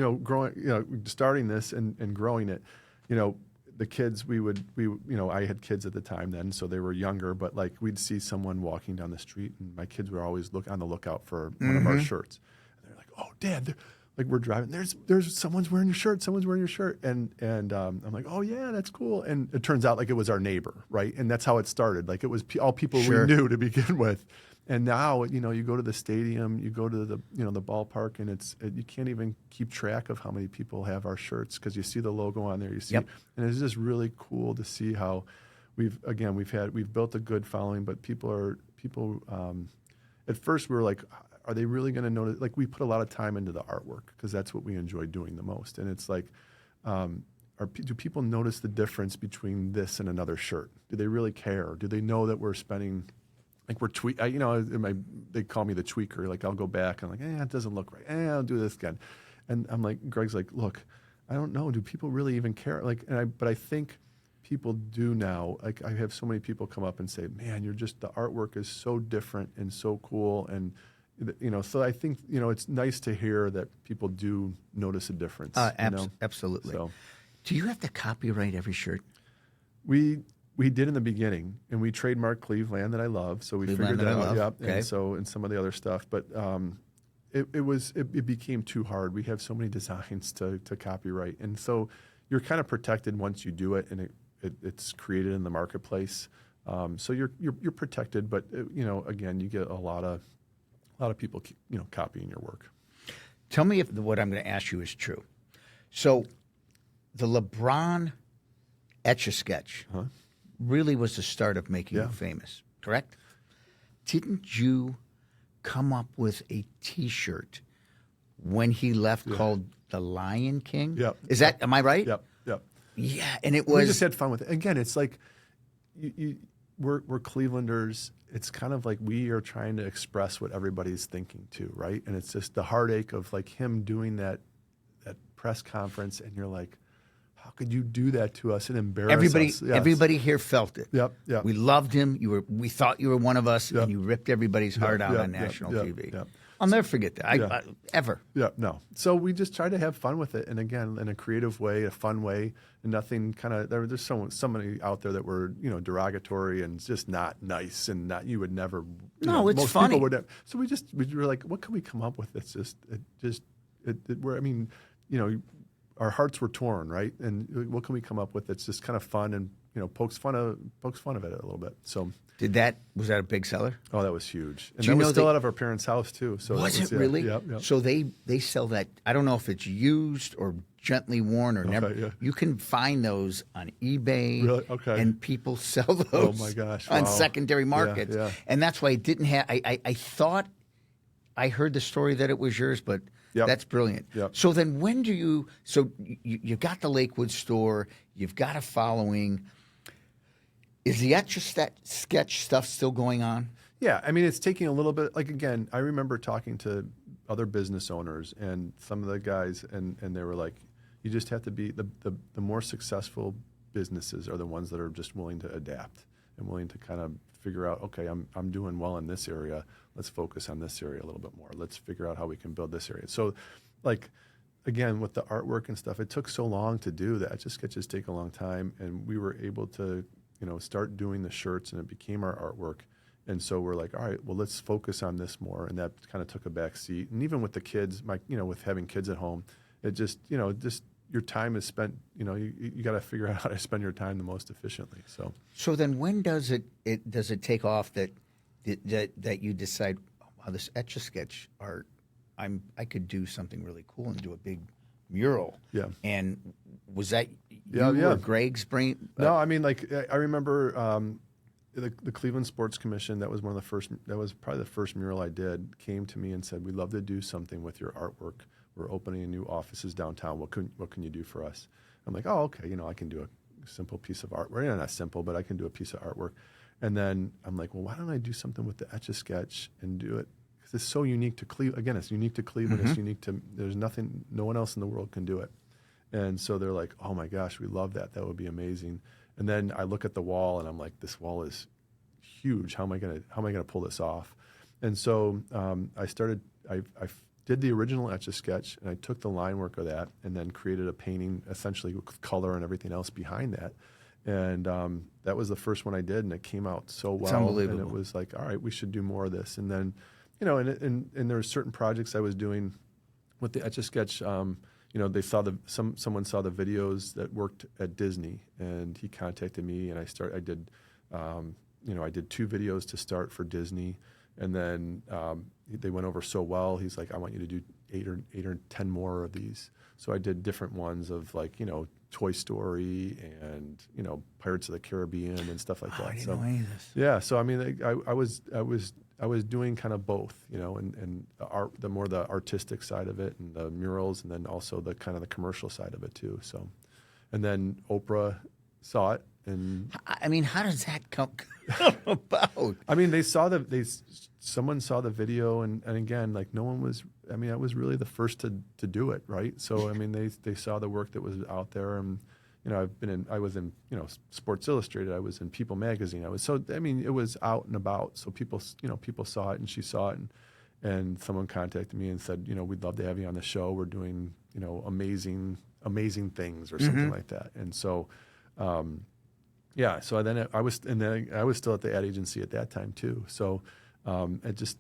Speaker 2: starting this and growing it, the kids, I had kids at the time then, so they were younger, but like we'd see someone walking down the street and my kids would always look on the lookout for one of our shirts. And they're like, oh, Dad, like we're driving, there's someone's wearing your shirt, And I'm like, oh yeah, that's cool. And it turns out like it was our neighbor, right? And that's how it started. Like it was all people we knew to begin with. And now, you go to the stadium, you go to the ballpark, and you can't even keep track of how many people have our shirts because you see the logo on there. You see, and it's just really cool to see how we've built a good following. But people. At first, we were like, are they really going to notice? Like, we put a lot of time into the artwork because that's what we enjoy doing the most. And it's like, do people notice the difference between this and another shirt? Do they really care? Do they know that we're spending? Like we're they call me the tweaker. Like I'll go back and I'm like, it doesn't look right. I'll do this again. And I'm like, Greg's like, look, I don't know. Do people really even care? Like, but I think people do now. Like I have so many people come up and say, man, the artwork is so different and so cool. And, so I think, it's nice to hear that people do notice a difference.
Speaker 1: Absolutely.
Speaker 2: So,
Speaker 1: do you have to copyright every shirt?
Speaker 2: We did in the beginning, and we trademarked Cleveland that I love. So we figured that out. Yep. Okay. And some of the other stuff, but it became too hard. We have so many designs to copyright, and so you're kind of protected once you do it, and it's created in the marketplace. So you're protected, but again, you get a lot of people copying your work.
Speaker 1: Tell me if what I'm going to ask you is true. So the LeBron Etch A Sketch. Really was the start of making you famous, correct? Didn't you come up with a T-shirt when he left called The Lion King?
Speaker 2: Yep.
Speaker 1: Am I right?
Speaker 2: Yep.
Speaker 1: Yeah, and it was...
Speaker 2: We just had fun with it. Again, it's like we're Clevelanders. It's kind of like we are trying to express what everybody's thinking too, right? And it's just the heartache of like him doing that press conference, and you're like, how could you do that to us and embarrass us? Yes.
Speaker 1: Everybody here felt it.
Speaker 2: Yep.
Speaker 1: We loved him. We thought you were one of us, and you ripped everybody's heart out on national TV.
Speaker 2: Yep.
Speaker 1: I'll never forget that. Ever.
Speaker 2: Yeah, no. So we just try to have fun with it, and again, in a creative way, a fun way, and nothing kind of. There's somebody out there that were derogatory and just not nice, and not you would never.
Speaker 1: No, it's
Speaker 2: most
Speaker 1: funny.
Speaker 2: People would never, so we were like, what can we come up with? That's our hearts were torn, right? And what can we come up with that's just kind of fun and pokes fun of it a little bit. So
Speaker 1: was that a big seller?
Speaker 2: Oh, that was huge. And that was still out of our parents' house too. So
Speaker 1: was it really?
Speaker 2: Yep.
Speaker 1: So they sell that. I don't know if it's used or gently worn or never. Yeah. You can find those on eBay.
Speaker 2: Really? Okay.
Speaker 1: And people sell those.
Speaker 2: Oh my gosh!
Speaker 1: On secondary markets.
Speaker 2: Yeah.
Speaker 1: And that's why I didn't have. I thought I heard the story that it was yours, but.
Speaker 2: Yep.
Speaker 1: That's brilliant.
Speaker 2: Yep.
Speaker 1: So then when do you – so you've got the Lakewood store. You've got a following. Is the Etch A Sketch stuff still going on?
Speaker 2: Yeah. I mean, it's taking a little bit – like, again, I remember talking to other business owners and some of the guys, and they were like, you just have to be the more successful businesses are the ones that are just willing to adapt and willing to kind of figure out, okay, I'm doing well in this area. Let's focus on this area a little bit more. Let's figure out how we can build this area. So, like, again, with the artwork and stuff, it took so long to do that. Etch A Sketches take a long time, and we were able to, start doing the shirts, and it became our artwork. And so we're like, all right, well, let's focus on this more. And that kind of took a back seat. And even with the kids, with having kids at home, it just your time is spent, you got to figure out how to spend your time the most efficiently.
Speaker 1: So then when does it take off that you decide, oh, wow, this Etch A Sketch art, I could do something really cool and do a big mural.
Speaker 2: Yeah.
Speaker 1: And was that you
Speaker 2: yeah.
Speaker 1: or Greg's brain?
Speaker 2: No, I mean, like, I remember the Cleveland Sports Commission, that was probably the first mural I did, came to me and said, we'd love to do something with your artwork. We're opening new offices downtown. What can you do for us? I'm like, oh, okay, I can do a simple piece of art. Well, not simple, but I can do a piece of artwork. And then I'm like, well, why don't I do something with the Etch A Sketch and do it? Because it's so unique to Cleveland. Again, it's unique to Cleveland.
Speaker 1: Mm-hmm.
Speaker 2: It's unique to, no one else in the world can do it. And so they're like, oh my gosh, we love that. That would be amazing. And then I look at the wall and I'm like, this wall is huge. How am I gonna pull this off? And so I did the original Etch A Sketch, and I took the line work of that and then created a painting, essentially with color and everything else behind that. And that was the first one I did, and it came out so well.
Speaker 1: It's unbelievable.
Speaker 2: And it was like, all right, we should do more of this. And then, and there were certain projects I was doing with the Etch A Sketch. They saw someone saw the videos that worked at Disney, and he contacted me, and I did 2 videos to start for Disney, and then they went over so well. He's like, I want you to do 8 or 10 more of these. So I did different ones of, like, Toy Story and Pirates of the Caribbean and stuff like that.
Speaker 1: I didn't know any of this.
Speaker 2: Yeah, so I mean, I was doing kind of both, and the art, the more the artistic side of it, and the murals, and then also the kind of the commercial side of it too. So, and then Oprah saw it, and
Speaker 1: I mean, how does that come about?
Speaker 2: I mean, someone saw the video, and again, like, no one was. I mean, I was really the first to do it, right? So I mean, they saw the work that was out there, and I was in Sports Illustrated, I was in People Magazine, it was out and about, so people saw it, and she saw it, and someone contacted me and said, we'd love to have you on the show. We're doing amazing things or something like that, and so. So then I was still at the ad agency at that time too. So it just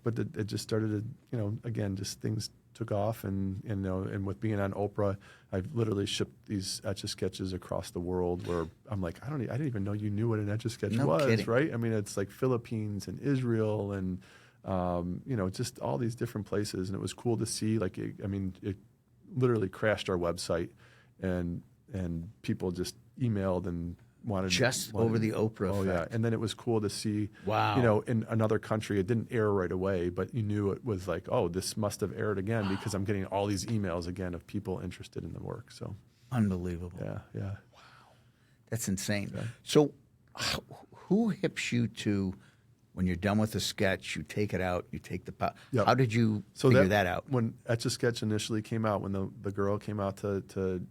Speaker 2: started to, again, just things took off, and with being on Oprah, I've literally shipped these Etch A Sketches across the world, where I'm like, I didn't even know you knew what an Etch A Sketch was,
Speaker 1: kidding.
Speaker 2: right? I mean, it's like Philippines and Israel and just all these different places, and it was cool to see. Like, it literally crashed our website, and people just emailed and wanted
Speaker 1: over the Oprah
Speaker 2: Oh
Speaker 1: effect.
Speaker 2: yeah, and then it was cool to see.
Speaker 1: Wow.
Speaker 2: In another country, it didn't air right away, but you knew it was like, oh, this must have aired again, because I'm getting all these emails again of people interested in the work. So
Speaker 1: Unbelievable.
Speaker 2: yeah.
Speaker 1: That's insane.
Speaker 2: Yeah.
Speaker 1: So, who hips you to, when you're done with the sketch, you take it out, you take the
Speaker 2: Yep.
Speaker 1: How did you figure that out?
Speaker 2: When Etch A Sketch initially came out, when the girl came out to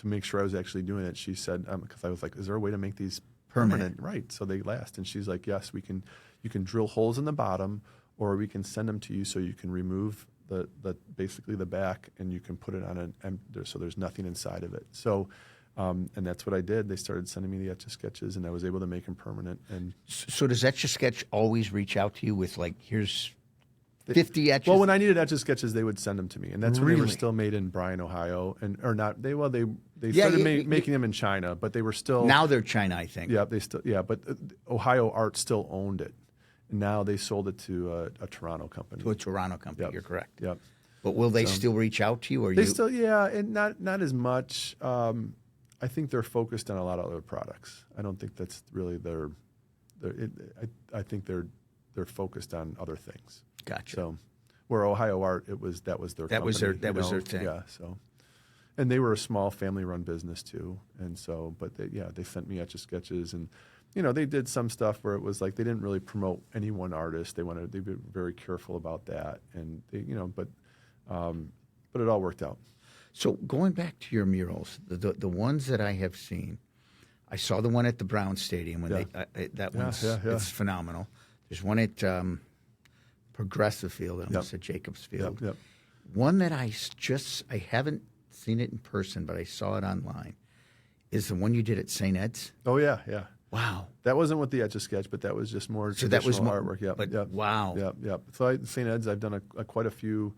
Speaker 2: make sure I was actually doing it, she said, because I was like, is there a way to make these permanent? Right, so they last. And she's like, yes, we can. You can drill holes in the bottom, or we can send them to you so you can remove the basically the back, and you can put it on so there's nothing inside of it. So, and that's what I did. They started sending me the Etch A Sketches, and I was able to make them permanent. And
Speaker 1: So does Etch A Sketch always reach out to you with, like, here's 50 etches?
Speaker 2: well, when I needed Etch A Sketches, they would send them to me, and that's when they were
Speaker 1: Really?
Speaker 2: still made in Bryan, Ohio, they
Speaker 1: Yeah,
Speaker 2: started making them in China, but they were still
Speaker 1: Now they're China, I think.
Speaker 2: but Ohio Art still owned it. And now they sold it to a Toronto company.
Speaker 1: To a Toronto company,
Speaker 2: Yep.
Speaker 1: you're correct.
Speaker 2: Yep.
Speaker 1: But will they still reach out to you? Or
Speaker 2: They
Speaker 1: you?
Speaker 2: still, and not as much. I think they're focused on a lot of other products. I don't think that's really I think they're focused on other things.
Speaker 1: Gotcha.
Speaker 2: So, where Ohio Art, that was their
Speaker 1: That was
Speaker 2: company,
Speaker 1: their was their thing.
Speaker 2: Yeah. So, and they were a small family-run business too, and so, but they sent me Etch A Sketches, and they did some stuff where it was like they didn't really promote any one artist. They were very careful about that, and but it all worked out.
Speaker 1: So going back to your murals, the ones that I have seen, I saw the one at the Brown Stadium when that one's it's phenomenal. There's one at Progressive Field, I almost said Jacobs Field.
Speaker 2: Yep.
Speaker 1: One that I haven't seen it in person, but I saw it online, is the one you did at St. Ed's.
Speaker 2: Oh yeah, yeah.
Speaker 1: Wow.
Speaker 2: That wasn't with the Etch A Sketch, but that was just more
Speaker 1: So that was
Speaker 2: traditional
Speaker 1: more
Speaker 2: artwork. Yep,
Speaker 1: but
Speaker 2: yep.
Speaker 1: wow.
Speaker 2: Yep. So St. Ed's, I've done quite a few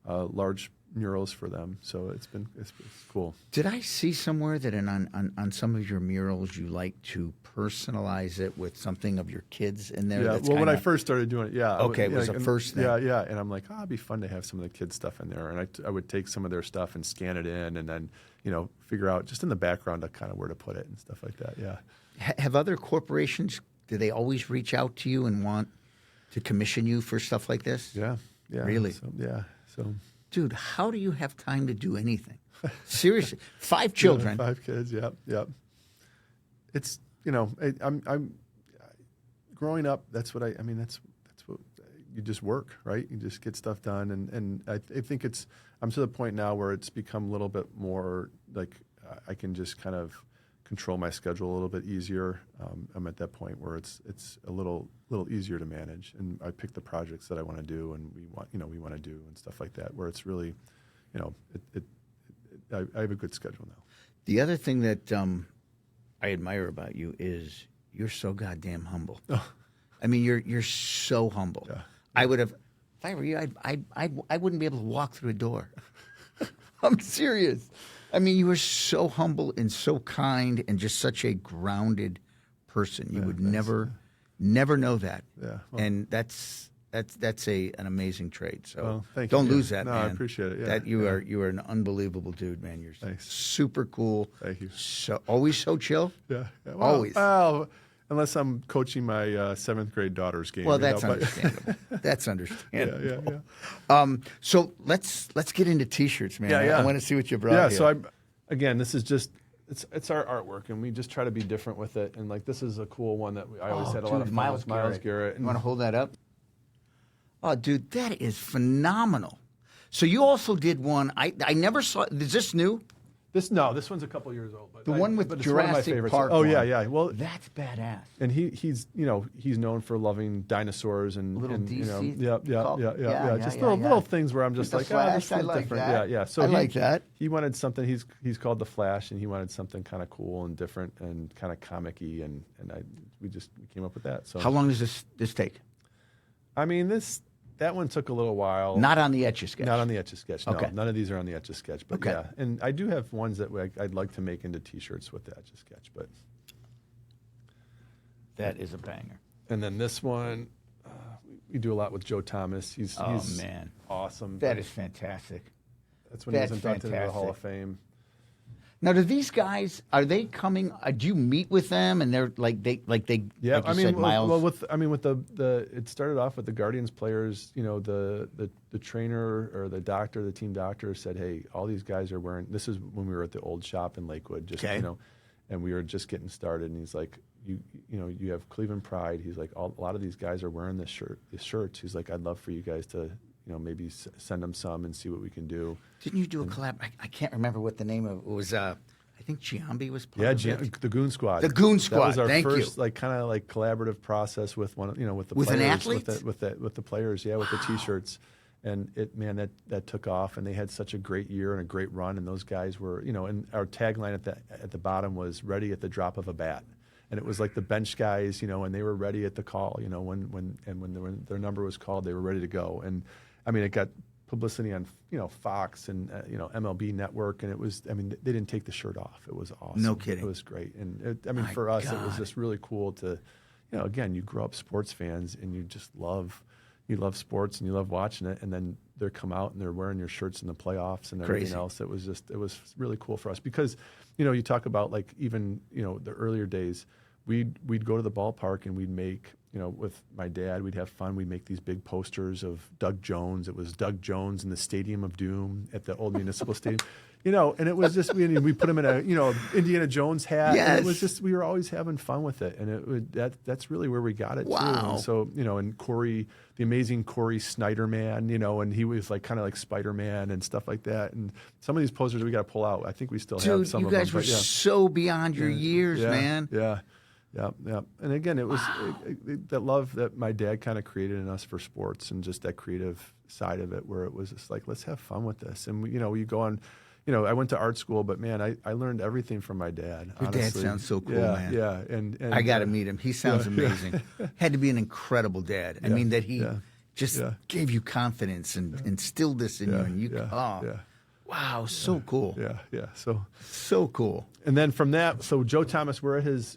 Speaker 2: large murals for them. So it's cool.
Speaker 1: Did I see somewhere that on some of your murals you like to personalize it with something of your kids in there?
Speaker 2: Yeah.
Speaker 1: That's
Speaker 2: Well, when I
Speaker 1: kinda-
Speaker 2: first started doing it, yeah.
Speaker 1: Okay, it was the first thing.
Speaker 2: Yeah. And I'm like, it'd be fun to have some of the kids' stuff in there. And I would take some of their stuff and scan it in, and then figure out just in the background kind of where to put it and stuff like that. Yeah.
Speaker 1: Have other corporations? Do they always reach out to you and want to commission you for stuff like this?
Speaker 2: Yeah.
Speaker 1: Really?
Speaker 2: So.
Speaker 1: Dude, how do you have time to do anything? Seriously, 5 children.
Speaker 2: 5 kids. Yep. It's I'm growing up. That's what I mean. That's what you just work, right? You just get stuff done, and I think I'm to the point now where it's become a little bit more like I can just kind of control my schedule a little bit easier. I'm at that point where it's a little easier to manage, and I pick the projects that I want to do, and we want to do and stuff like that. Where it's really, I have a good schedule now.
Speaker 1: The other thing that I admire about you is you're so goddamn humble.
Speaker 2: Oh.
Speaker 1: I mean, you're so humble.
Speaker 2: Yeah.
Speaker 1: I would have, if I were you, I wouldn't be able to walk through a door. I'm serious. I mean, you were so humble and so kind and just such a grounded person. You would never know that.
Speaker 2: Yeah. Well,
Speaker 1: And that's an amazing trait. So
Speaker 2: thank you.
Speaker 1: don't
Speaker 2: Yeah.
Speaker 1: lose that,
Speaker 2: No,
Speaker 1: man.
Speaker 2: I appreciate it. Yeah.
Speaker 1: That you are an unbelievable dude, man. You're
Speaker 2: Thanks.
Speaker 1: super cool.
Speaker 2: Thank you.
Speaker 1: So always so chill.
Speaker 2: Yeah. Well,
Speaker 1: Always.
Speaker 2: Well, unless I'm coaching my 7th grade daughter's game.
Speaker 1: Well, that's
Speaker 2: but-
Speaker 1: understandable. That's understandable.
Speaker 2: Yeah.
Speaker 1: So let's get into T-shirts, man.
Speaker 2: Yeah.
Speaker 1: I want to see what you brought.
Speaker 2: Yeah.
Speaker 1: here.
Speaker 2: So again, this is just it's our artwork, and we just try to be different with it. And like this is a cool one that I always had a lot of fun with Miles Garrett.
Speaker 1: You want to hold that up? Oh, dude, that is phenomenal. So you also did one. I never saw. Is this new?
Speaker 2: This one's a couple years old. But
Speaker 1: The one with
Speaker 2: but it's one of my
Speaker 1: Jurassic
Speaker 2: favorites.
Speaker 1: Park.
Speaker 2: Oh
Speaker 1: one.
Speaker 2: yeah. Well,
Speaker 1: That's badass.
Speaker 2: and he's known for loving dinosaurs and
Speaker 1: Little
Speaker 2: and,
Speaker 1: DC
Speaker 2: yeah. Just little things where I'm just
Speaker 1: The
Speaker 2: like,
Speaker 1: Flash,
Speaker 2: this is
Speaker 1: I like
Speaker 2: different.
Speaker 1: that.
Speaker 2: Yeah. So
Speaker 1: I like that.
Speaker 2: He wanted something. He's called the Flash, and he wanted something kind of cool and different and kind of comic-y, and we came up with that. So
Speaker 1: How long does this take?
Speaker 2: I mean that one took a little while.
Speaker 1: Not on the Etch A Sketch.
Speaker 2: Not on the Etch A Sketch. No,
Speaker 1: Okay.
Speaker 2: none of these are on the Etch A Sketch. But
Speaker 1: Okay.
Speaker 2: yeah, and I do have ones that I'd like to make into T-shirts with the Etch A Sketch. But
Speaker 1: That is a banger.
Speaker 2: and then this one, we do a lot with Joe Thomas. He's
Speaker 1: Man,
Speaker 2: awesome.
Speaker 1: that is fantastic.
Speaker 2: That's when he was
Speaker 1: that's
Speaker 2: inducted into the Hall
Speaker 1: fantastic.
Speaker 2: of Fame.
Speaker 1: Now, do these guys are they coming? Do you meet with them and they're like
Speaker 2: Yeah,
Speaker 1: like you
Speaker 2: I mean,
Speaker 1: said, Miles?
Speaker 2: with the it started off with the Guardians players. The trainer or the doctor, the team doctor said, "Hey, all these guys are wearing." This is when we were at the old shop in Lakewood, just
Speaker 1: Okay.
Speaker 2: and we were just getting started. And he's like, "You have Cleveland pride." He's like, "A lot of these guys are wearing these shirts." He's like, "I'd love for you guys to." Maybe send them some and see what we can do.
Speaker 1: Didn't you do a collab? I can't remember what the name of it was. I think Giambi was part of it.
Speaker 2: The Goon Squad.
Speaker 1: The Goon Squad.
Speaker 2: That was our
Speaker 1: Thank you.
Speaker 2: first, kind of collaborative process with with the
Speaker 1: With
Speaker 2: players,
Speaker 1: an athlete?
Speaker 2: with the players, with the T-shirts, and that took off, and they had such a great year and a great run, and those guys were, and our tagline at the bottom was "Ready at the drop of a bat." And it was like the bench guys, and they were ready at the call, when their number was called, they were ready to go. And I mean, it got publicity on, Fox and, MLB Network, and it was, they didn't take the shirt off. It was awesome.
Speaker 1: No kidding.
Speaker 2: It was great. And
Speaker 1: My
Speaker 2: for us, it was
Speaker 1: God.
Speaker 2: just really cool to, again, you grow up sports fans and you just love sports and you love watching it. And then they come out and they're wearing your shirts in the playoffs and everything
Speaker 1: Crazy.
Speaker 2: else. It was really cool for us because, you talk about like even, the earlier days, we'd go to the ballpark and we'd make, with my dad, we'd have fun. We'd make these big posters of Doug Jones. It was Doug Jones in the Stadium of Doom at the old municipal stadium, and it was just, we put him in a, Indiana Jones hat.
Speaker 1: Yes.
Speaker 2: And it was just, we were always having fun with it. And that's really where we got it too.
Speaker 1: Wow.
Speaker 2: And so, and Corey, the amazing Corey Snyderman, and he was like kind of like Spider-Man and stuff like that. And some of these posters we got to pull out. I think we still have
Speaker 1: Dude,
Speaker 2: some
Speaker 1: you
Speaker 2: of them.
Speaker 1: guys were
Speaker 2: but yeah.
Speaker 1: so beyond your years,
Speaker 2: Yeah,
Speaker 1: man.
Speaker 2: Yeah. Yeah, yeah. And again, it was that love that my dad kind of created in us for sports and just that creative side of it, where it was just like, let's have fun with this. And you go on. I went to art school, but man, I learned everything from my dad.
Speaker 1: Your
Speaker 2: honestly.
Speaker 1: dad sounds so cool,
Speaker 2: yeah,
Speaker 1: man.
Speaker 2: Yeah, and
Speaker 1: I got to meet him. He sounds amazing. Had to be an incredible dad. I mean, that he just gave you confidence and instilled this in you, and you. Wow, so cool.
Speaker 2: Yeah.
Speaker 1: So cool.
Speaker 2: And then from that, so Joe Thomas,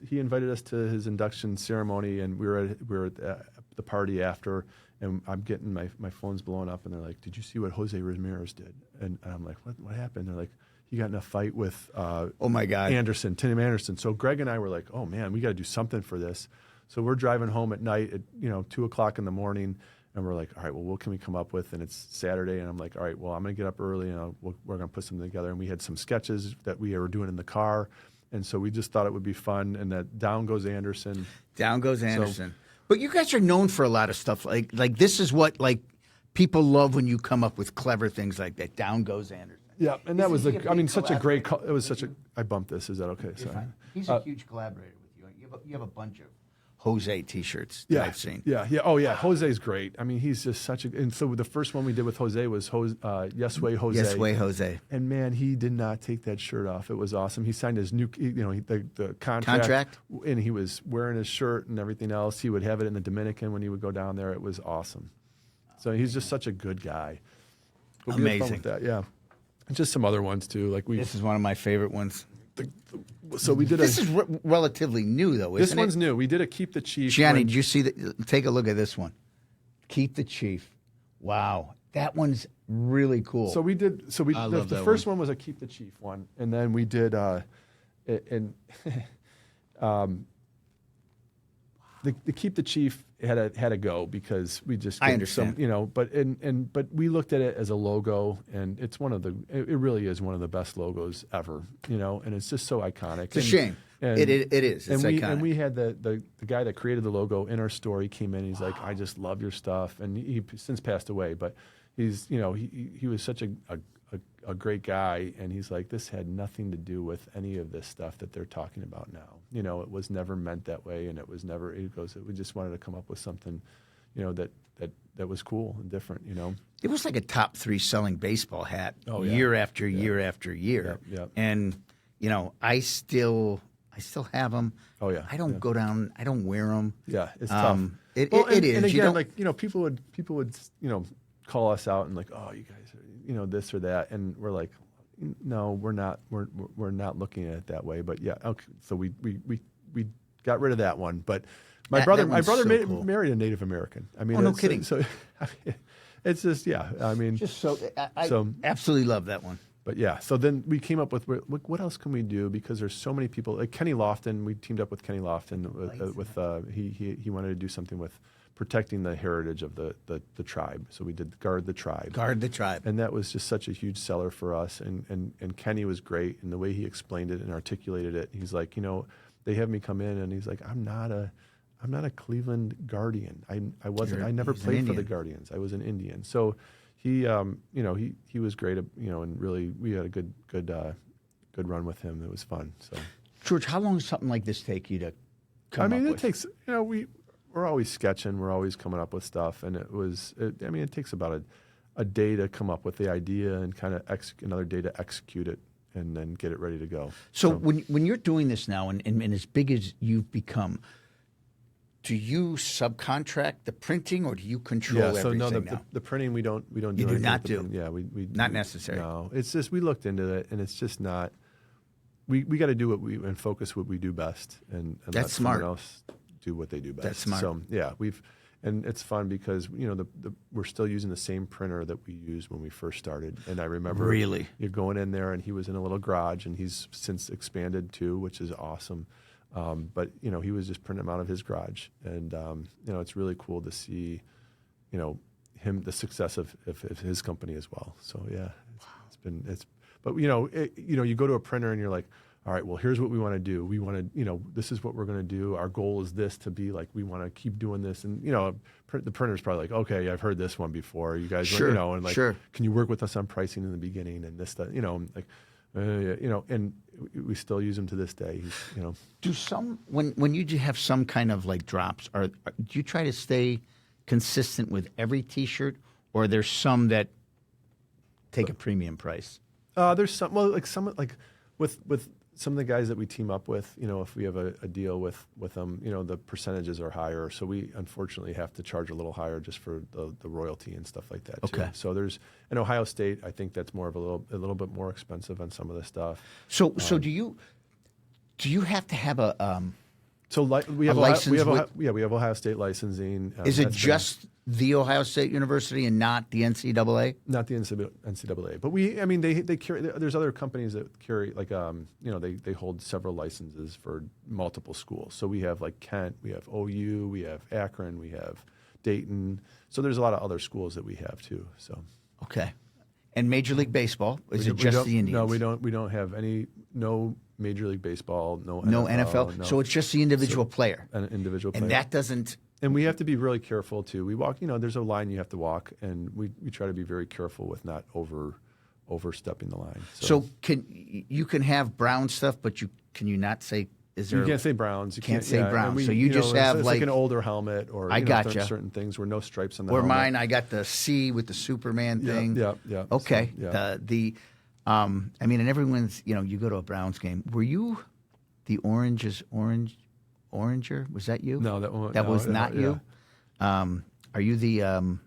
Speaker 2: he invited us to his induction ceremony, and we were at the party after, and I'm getting my phone's blowing up, and they're like, "Did you see what Jose Ramirez did?" And I'm like, "What happened?" They're like, "He got in a fight with
Speaker 1: oh my God,
Speaker 2: Tim Anderson." So Greg and I were like, "Oh man, we got to do something for this." So we're driving home at night at 2:00 in the morning. And we're like, all right, well, what can we come up with? And it's Saturday, and I'm like, all right, well, I'm going to get up early, and we're going to put something together. And we had some sketches that we were doing in the car, and so we just thought it would be fun. And that Down Goes Anderson.
Speaker 1: Down Goes Anderson. But you guys are known for a lot of stuff. Like this is what people love when you come up with clever things like that. Down Goes Anderson.
Speaker 2: Yeah, and that was such a great. It was such a. I bumped this. Is that okay? Sorry.
Speaker 1: He's a huge collaborator with you. You have a bunch of Jose T-shirts that I've seen.
Speaker 2: Yeah. Oh, yeah. Jose's great. I mean, he's just such a. And so the first one we did with Jose was Yes Way Jose.
Speaker 1: Yes Way Jose.
Speaker 2: And man, he did not take that shirt off. It was awesome. He signed his new, the contract. And he was wearing his shirt and everything else. He would have it in the Dominican when he would go down there. It was awesome. So he's just such a good guy. But we had fun with that, yeah. And just some other ones too.
Speaker 1: This is one of my favorite ones.
Speaker 2: So we did.
Speaker 1: This is relatively new, though, isn't it?
Speaker 2: This one's new. We did a Keep the Chief.
Speaker 1: Gianni, did you see that? Take a look at this one. Keep the Chief. Wow, that one's really cool.
Speaker 2: So we did. So we the first one was a Keep the Chief one, and then we did the Keep the Chief had to go because we just
Speaker 1: I understand.
Speaker 2: But we looked at it as a logo, and it's it really is one of the best logos ever, and it's just so iconic.
Speaker 1: It's a shame. It is. It's iconic.
Speaker 2: And we had the guy that created the logo in our store. He came in. He's like, I just love your stuff, and he since passed away, but he's he was such a great guy, and he's like, this had nothing to do with any of this stuff that they're talking about now. It was never meant that way, and we just wanted to come up with something, that was cool and different,
Speaker 1: It was like a top 3 selling baseball hat year after year after year.
Speaker 2: Yep.
Speaker 1: And, I still have them.
Speaker 2: Oh, yeah.
Speaker 1: I don't go down, I don't wear them.
Speaker 2: Yeah, it's tough.
Speaker 1: It is.
Speaker 2: And again, people would, call us out and like, oh, you guys are, this or that, and we're like, no, we're not looking at it that way. But yeah, okay. So we got rid of that one. But my brother married a Native American. I mean,
Speaker 1: no kidding.
Speaker 2: So I mean, it's just I mean,
Speaker 1: just I absolutely love that one.
Speaker 2: But yeah, so then we came up with what else can we do, because there's so many people. Like Kenny Lofton, we teamed up with Kenny Lofton he wanted to do something with protecting the heritage of the tribe. So we did Guard the Tribe.
Speaker 1: Guard the Tribe.
Speaker 2: And that was just such a huge seller for us. And Kenny was great, and the way he explained it and articulated it. He's like, they have me come in, and he's like, I'm not a Cleveland Guardian. I wasn't. I never played for the Guardians. I was an Indian. So he was great. And really we had a good run with him. It was fun. So
Speaker 1: George, how long does something like this take you to come up with?
Speaker 2: It takes. We're always sketching. We're always coming up with stuff, and it takes about a day to come up with the idea and kind of another day to execute it and then get it ready to go.
Speaker 1: So when you're doing this now, and as big as you've become, do you subcontract the printing, or do you control everything now?
Speaker 2: The printing we don't do.
Speaker 1: You do not do.
Speaker 2: We
Speaker 1: not necessary.
Speaker 2: No, it's just we looked into it, and it's just not. We got to do and focus what we do best, and
Speaker 1: that's
Speaker 2: let
Speaker 1: smart.
Speaker 2: Someone else do what they do best.
Speaker 1: That's smart.
Speaker 2: So yeah, and it's fun because we're still using the same printer that we used when we first started. And I remember
Speaker 1: really
Speaker 2: you're going in there, and he was in a little garage, and he's since expanded too, which is awesome. But he was just printing them out of his garage, and it's really cool to see, the success of his company as well. So yeah, but you go to a printer and you're like, all right, well, here's what we want to do. We want to, this is what we're going to do. Our goal is this, to be like, we want to keep doing this. And, the printer's probably like, okay, I've heard this one before. You guys,
Speaker 1: sure,
Speaker 2: and like,
Speaker 1: sure.
Speaker 2: Can you work with us on pricing in the beginning and this, that, like, Yeah, and we still use him to this day.
Speaker 1: Do some when you do have some kind of like drops, do you try to stay consistent with every T-shirt, or there's some that take a premium price?
Speaker 2: There's some with some of the guys that we team up with. If we have a deal with them, the percentages are higher, so we unfortunately have to charge a little higher just for the royalty and stuff like that too.
Speaker 1: Okay.
Speaker 2: So there's in Ohio State, I think that's more of a little bit more expensive on some of the stuff.
Speaker 1: So do you have to have
Speaker 2: we have
Speaker 1: license
Speaker 2: we have Ohio State licensing.
Speaker 1: Is it just the Ohio State University and not the NCAA?
Speaker 2: Not the NCAA, but they carry. There's other companies that carry they hold several licenses for multiple schools. So we have like Kent, we have OU, we have Akron, we have Dayton. So there's a lot of other schools that we have too. So
Speaker 1: okay, and Major League Baseball is it just the Indians?
Speaker 2: No, we don't have no Major League Baseball, no
Speaker 1: NFL.
Speaker 2: No.
Speaker 1: So it's just the individual player,
Speaker 2: an individual player,
Speaker 1: and that doesn't.
Speaker 2: And we have to be really careful too. We walk, there's a line you have to walk, and we try to be very careful with not overstepping the line.
Speaker 1: So you can have brown stuff, but can you not say? Is there?
Speaker 2: You can't say Browns. You
Speaker 1: can't say Browns. So you just have
Speaker 2: it's like an older helmet, or
Speaker 1: I gotcha.
Speaker 2: certain things where no stripes on the
Speaker 1: or
Speaker 2: helmet.
Speaker 1: mine. I got the C with the Superman thing.
Speaker 2: Yeah.
Speaker 1: Okay.
Speaker 2: So,
Speaker 1: and everyone's you go to a Browns game. Were you the Oranger? Was that you?
Speaker 2: No,
Speaker 1: that was not you. Are you the?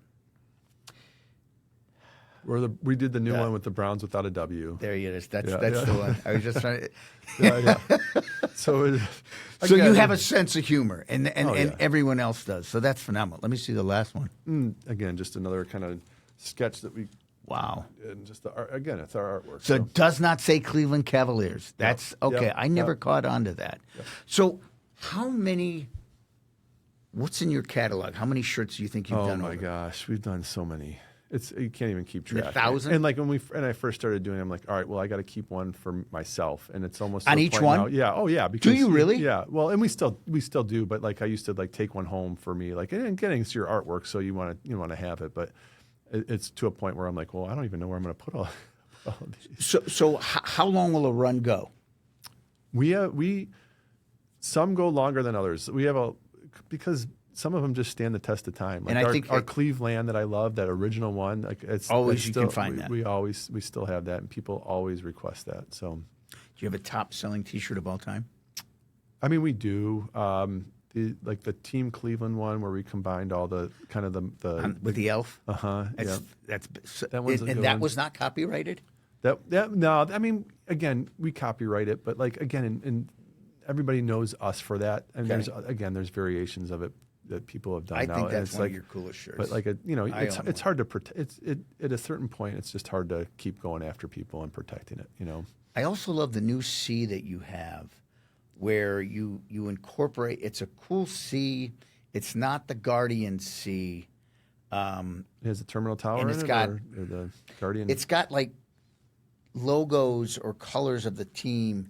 Speaker 2: We did the new one with the Browns without a W.
Speaker 1: There it is. That's the one. I was just trying to.
Speaker 2: Yeah. So
Speaker 1: you have a sense of humor, and everyone else does. So that's phenomenal. Let me see the last one.
Speaker 2: Again, just another kind of sketch that we.
Speaker 1: Wow.
Speaker 2: And just it's our artwork.
Speaker 1: So it does not say Cleveland Cavaliers. That's okay. I never caught on to that. Yep. So what's in your catalog? How many shirts do you think you've done?
Speaker 2: Oh my gosh, we've done so many. You can't even keep track.
Speaker 1: 1,000?
Speaker 2: And like when I first started doing it, I'm like, all right, well, I got to keep one for myself, and it's almost
Speaker 1: on each one.
Speaker 2: Now. Yeah. Oh yeah. Because,
Speaker 1: do you really?
Speaker 2: Yeah. Well, and we still do, but like I used to like take one home for me, like and getting it's your artwork, so you want to have it, but it's to a point where I'm like, well, I don't even know where I'm going to put all these.
Speaker 1: So how long will a run go?
Speaker 2: We some go longer than others. We have because some of them just stand the test of time. Like
Speaker 1: and I think
Speaker 2: our Cleveland that I love, that original one, like it's
Speaker 1: always
Speaker 2: it's
Speaker 1: you
Speaker 2: still,
Speaker 1: can find that.
Speaker 2: We still have that, and people always request that. So,
Speaker 1: do you have a top selling T-shirt of all time?
Speaker 2: I mean, we do. The Team Cleveland one where we combined all the kind of the
Speaker 1: with the elf. That was not copyrighted.
Speaker 2: No. I mean, again, we copyright it, but like again, and everybody knows us for that. And there's variations of it that people have done.
Speaker 1: I think that's one of your coolest shirts.
Speaker 2: But like it's hard to protect. At a certain point, it's just hard to keep going after people and protecting it.
Speaker 1: I also love the new C that you have, where you incorporate. It's a cool C. It's not the Guardian C.
Speaker 2: It has a terminal tower
Speaker 1: and
Speaker 2: in it, or the Guardian.
Speaker 1: It's got like logos or colors of the team.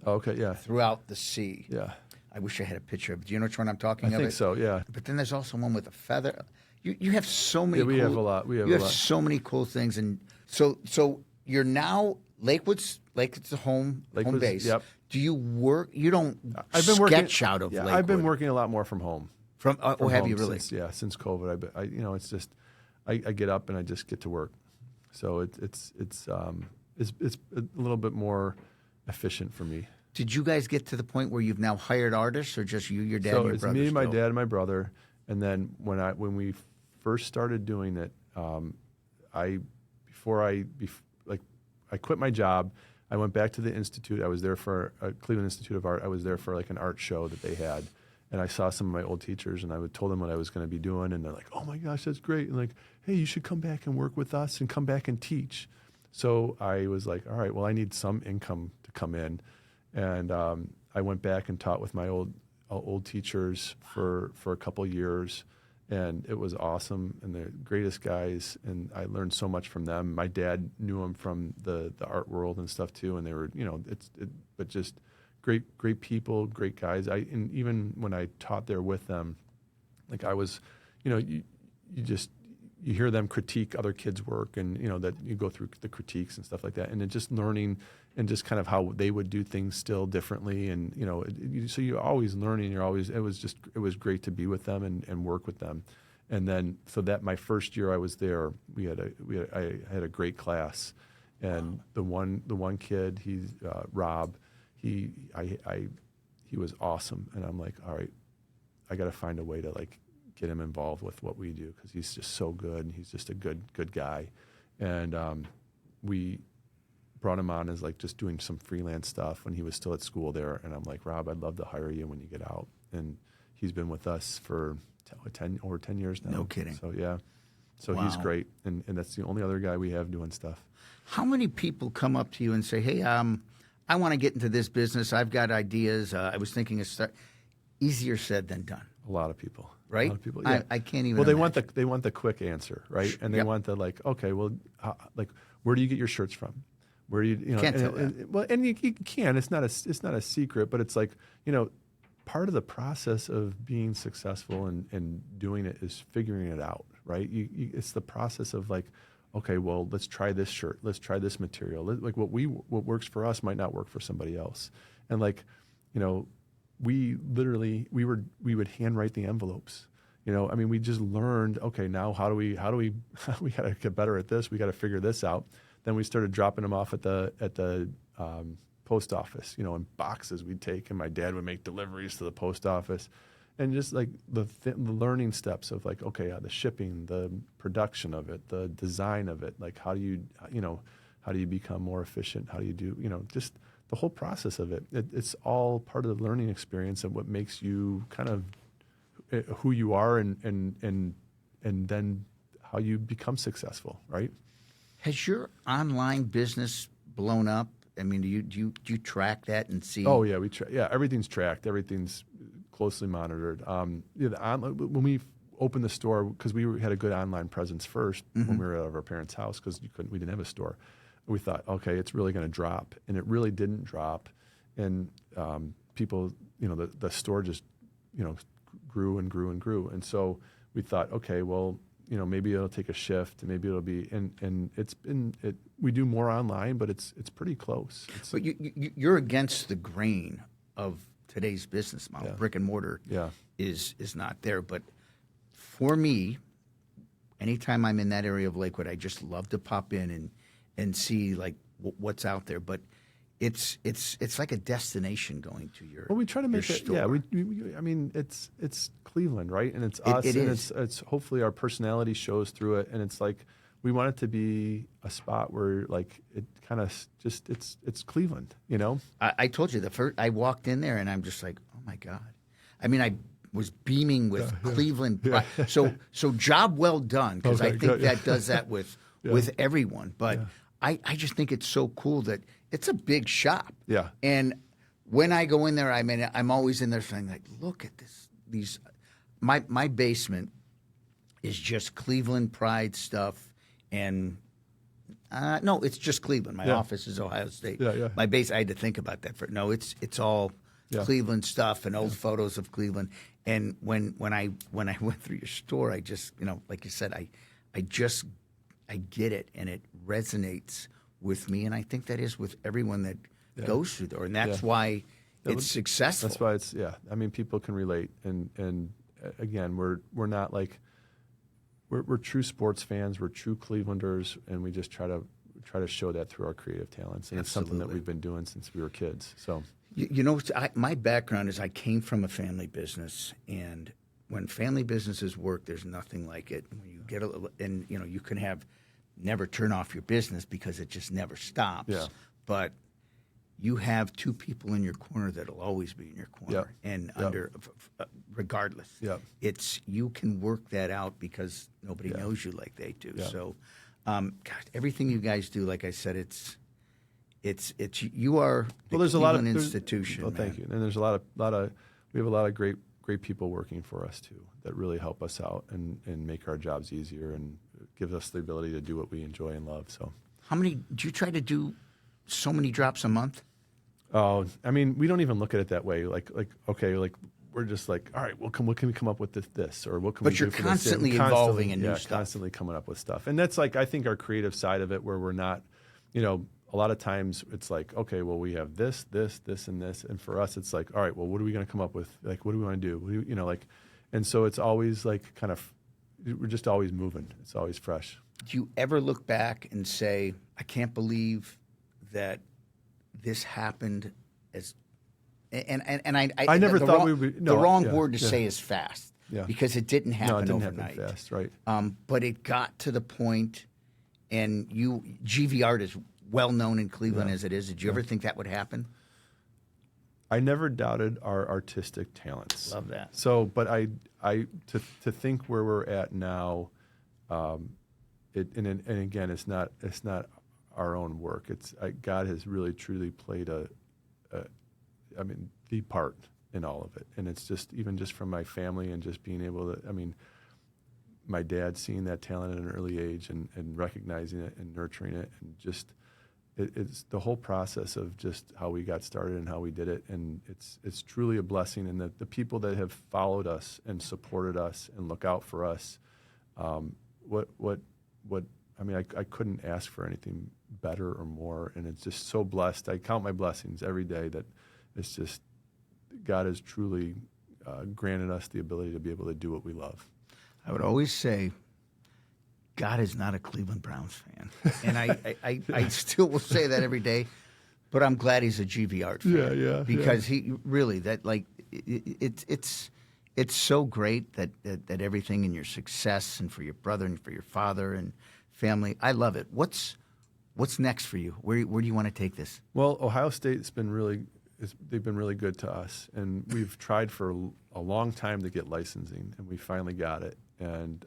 Speaker 1: Throughout the C.
Speaker 2: Yeah.
Speaker 1: I wish I had a picture of it. Do you know which one I'm talking about?
Speaker 2: I think so, yeah.
Speaker 1: But then there's also one with a feather. You have so many.
Speaker 2: We have a lot. You
Speaker 1: have so many cool things, and so you're now Lakewood's the home base.
Speaker 2: Yep.
Speaker 1: Do you work? You don't sketch out of Lakewood.
Speaker 2: I've been working a lot more from home.
Speaker 1: Have you really?
Speaker 2: Since COVID. It's just I get up and I just get to work. So it's a little bit more efficient for me.
Speaker 1: Did you guys get to the point where you've now hired artists, or just you, your dad, and your brother?
Speaker 2: So it's me, my dad, and my brother. And then when we first started doing it, I quit my job. I went back to the institute. I was there for Cleveland Institute of Art. I was there for like an art show that they had, and I saw some of my old teachers, and I told them what I was going to be doing, and they're like, "Oh my gosh, that's great!" And like, "Hey, you should come back and work with us, and come back and teach." So I was like, "All right, well, I need some income to come in." And I went back and taught with my old teachers for a couple of years, and it was awesome, and the greatest guys, and I learned so much from them. My dad knew them from the art world and stuff too, and they were but just great people, great guys. And even when I taught there with them, like I was, you hear them critique other kids' work, and that you go through the critiques and stuff like that, and then just learning and just kind of how they would do things still differently. And, so you're always learning. It was great to be with them and work with them. And then, so that my first year I was there, I had a great class. And the one kid, he's Rob, he was awesome. And I'm like, all right, I got to find a way to like get him involved with what we do, because he's just so good, and he's just a good guy. And we brought him on as like just doing some freelance stuff when he was still at school there. And I'm like, Rob, I'd love to hire you when you get out. And he's been with us for over 10 years now.
Speaker 1: No kidding.
Speaker 2: So yeah, so
Speaker 1: Wow.
Speaker 2: he's great, and that's the only other guy we have doing stuff.
Speaker 1: How many people come up to you and say, hey, I want to get into this business. I've got ideas. I was thinking of start. Easier said than done.
Speaker 2: A lot of people,
Speaker 1: Right?
Speaker 2: A lot of people. Yeah.
Speaker 1: I can't even.
Speaker 2: Well, they
Speaker 1: imagine.
Speaker 2: want the quick answer, right? And they
Speaker 1: Yep.
Speaker 2: want the like, okay, well, like, where do you get your shirts from? Where do you know?
Speaker 1: Can't tell
Speaker 2: and you can. It's not a secret, but it's like, part of the process of being successful and doing it is figuring it out, right? It's the process of like, okay, well, let's try this shirt, let's try this material. Like what works for us might not work for somebody else, and like, we would handwrite the envelopes. We just learned, okay, now how do we we got to get better at this. We got to figure this out. Then we started dropping them off at the post office, in boxes we'd take, and my dad would make deliveries to the post office, and just like the learning steps of like, okay, the shipping, the production of it, the design of it, like how do you become more efficient? How do you do, just the whole process of it. It's all part of the learning experience and what makes you kind of who you are, and then how you become successful, right?
Speaker 1: Has your online business blown up? I mean, do you track that and see?
Speaker 2: Oh yeah, everything's tracked. Everything's closely monitored. When we opened the store, because we had a good online presence first when we were out of our parents' house, because we didn't have a store. We thought, okay, it's really going to drop, and it really didn't drop. And people, the store just, grew and grew and grew. And so we thought, okay, well, maybe it'll take a shift, and maybe it'll be, and we do more online, but it's pretty close.
Speaker 1: But you're against the grain of today's business model.
Speaker 2: Yeah.
Speaker 1: Brick and mortar
Speaker 2: Yeah.
Speaker 1: is not there. But for me, anytime I'm in that area of Lakewood, I just love to pop in and see like what's out there. But it's like a destination going to your.
Speaker 2: Well, we try to make it.
Speaker 1: store.
Speaker 2: Yeah, it's Cleveland, right? And it's us,
Speaker 1: It
Speaker 2: and
Speaker 1: is.
Speaker 2: it's hopefully our personality shows through it, and it's like we want it to be a spot where like it kind of just it's Cleveland,
Speaker 1: I told you I walked in there and I'm just like, oh my God. I mean, I was beaming with Cleveland pride. So job well done, because I think that does that with everyone. But I just think it's so cool that it's a big shop.
Speaker 2: Yeah.
Speaker 1: And when I go in there, I'm always in there saying like, look at these. My basement is just Cleveland pride stuff, and no, it's just Cleveland. My office is Ohio State.
Speaker 2: Yeah.
Speaker 1: My base, I had to think about that it's all Cleveland stuff and old photos of Cleveland. And when I went through your store, I just, like you said, I get it, and it resonates with me, and I think that is with everyone that goes through there, and that's why it's successful.
Speaker 2: That's why it's people can relate, and again, we're not like we're true sports fans, we're true Clevelanders, and we just try to show that through our creative talents, and it's something that we've been doing since we were kids. So
Speaker 1: my background is I came from a family business, and when family businesses work, there's nothing like it. When you get you can never turn off your business because it just never stops.
Speaker 2: Yeah.
Speaker 1: But you have two people in your corner that'll always be in your corner, and regardless.
Speaker 2: Yep.
Speaker 1: You can work that out because nobody knows you like they do.
Speaker 2: Yeah.
Speaker 1: So, God, everything you guys do, like I said, you are the
Speaker 2: there's a lot of
Speaker 1: Cleveland institution.
Speaker 2: Well, thank you. And there's we have a lot of great people working for us too that really help us out and make our jobs easier and give us the ability to do what we enjoy and love. So,
Speaker 1: How many do you try to do? So many drops a month?
Speaker 2: Oh, we don't even look at it that way. Like okay, like we're just like, all right, what can we come up with this or what can we do for this?
Speaker 1: But you're constantly evolving in new stuff.
Speaker 2: Constantly coming up with stuff, and that's like I think our creative side of it, where we're not, a lot of times it's like, okay, well, we have this, this, this, and this. And for us, it's like, all right, well, what are we going to come up with? Like, what do we want to do? And so it's always like kind of, we're just always moving. It's always fresh.
Speaker 1: Do you ever look back and say, I can't believe that this happened as, I
Speaker 2: never thought we would, no,
Speaker 1: the wrong
Speaker 2: yeah,
Speaker 1: word to
Speaker 2: yeah.
Speaker 1: say is fast.
Speaker 2: Yeah.
Speaker 1: Because it didn't happen
Speaker 2: No, it didn't
Speaker 1: overnight.
Speaker 2: happen fast, right.
Speaker 1: But it got to the point, and GV art is well known in Cleveland as it is. Did you ever think that would happen?
Speaker 2: I never doubted our artistic talents.
Speaker 1: Love that.
Speaker 2: So, but to think where we're at now, and again, it's not our own work. God has really truly played the part in all of it. And it's just, even just from my family and just being able to, my dad seeing that talent at an early age and recognizing it and nurturing it, and just, it's the whole process of just how we got started and how we did it. And it's truly a blessing. And the people that have followed us and supported us and look out for us, I couldn't ask for anything better or more. And it's just so blessed. I count my blessings every day that it's just, God has truly granted us the ability to be able to do what we love.
Speaker 1: I would always say, God is not a Cleveland Browns fan. And I still will say that every day, but I'm glad he's a GV art fan.
Speaker 2: Yeah.
Speaker 1: Because he really, it's so great that everything in your success and for your brother and for your father and family, I love it. What's next for you? Where do you want to take this?
Speaker 2: Well, Ohio State's been they've been really good to us, and we've tried for a long time to get licensing, and we finally got it. And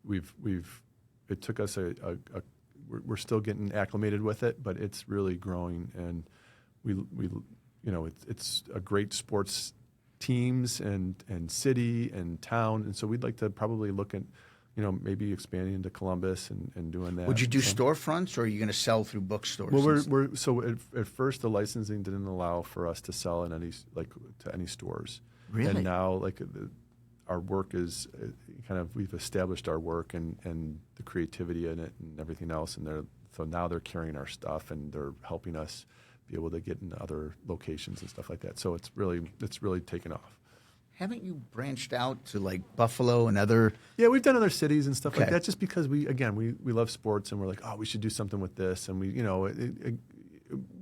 Speaker 2: it took us we're still getting acclimated with it, but it's really growing, and it's a great sports teams and city and town, and so we'd like to probably look at maybe expanding into Columbus and doing that.
Speaker 1: Would you do storefronts, or are you going to sell through bookstores?
Speaker 2: Well, at first the licensing didn't allow for us to sell in to any stores.
Speaker 1: Really?
Speaker 2: And now our work is we've established our work and the creativity in it and everything else, and so now they're carrying our stuff and they're helping us be able to get into other locations and stuff like that. So it's really taken off.
Speaker 1: Haven't you branched out to Buffalo and other?
Speaker 2: Yeah, we've done other cities and stuff like
Speaker 1: Okay.
Speaker 2: that, just because we love sports, and we're like, oh, we should do something with this, and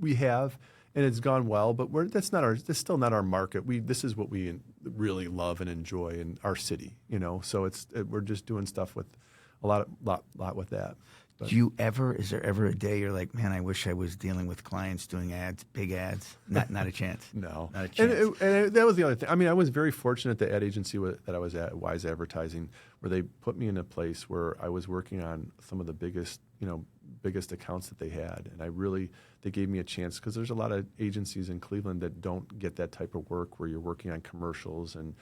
Speaker 2: we have, and it's gone well, but that's still not our market. This is what we really love and enjoy in our city, So we're just doing stuff with a lot with that. But
Speaker 1: Is there ever a day you're like, man, I wish I was dealing with clients doing ads, big ads? Not a chance.
Speaker 2: No.
Speaker 1: Not a chance.
Speaker 2: And that was the other thing. I was very fortunate at the ad agency that I was at, Wise Advertising, where they put me in a place where I was working on some of the biggest accounts that they had. And they gave me a chance, because there's a lot of agencies in Cleveland that don't get that type of work where you're working on commercials and,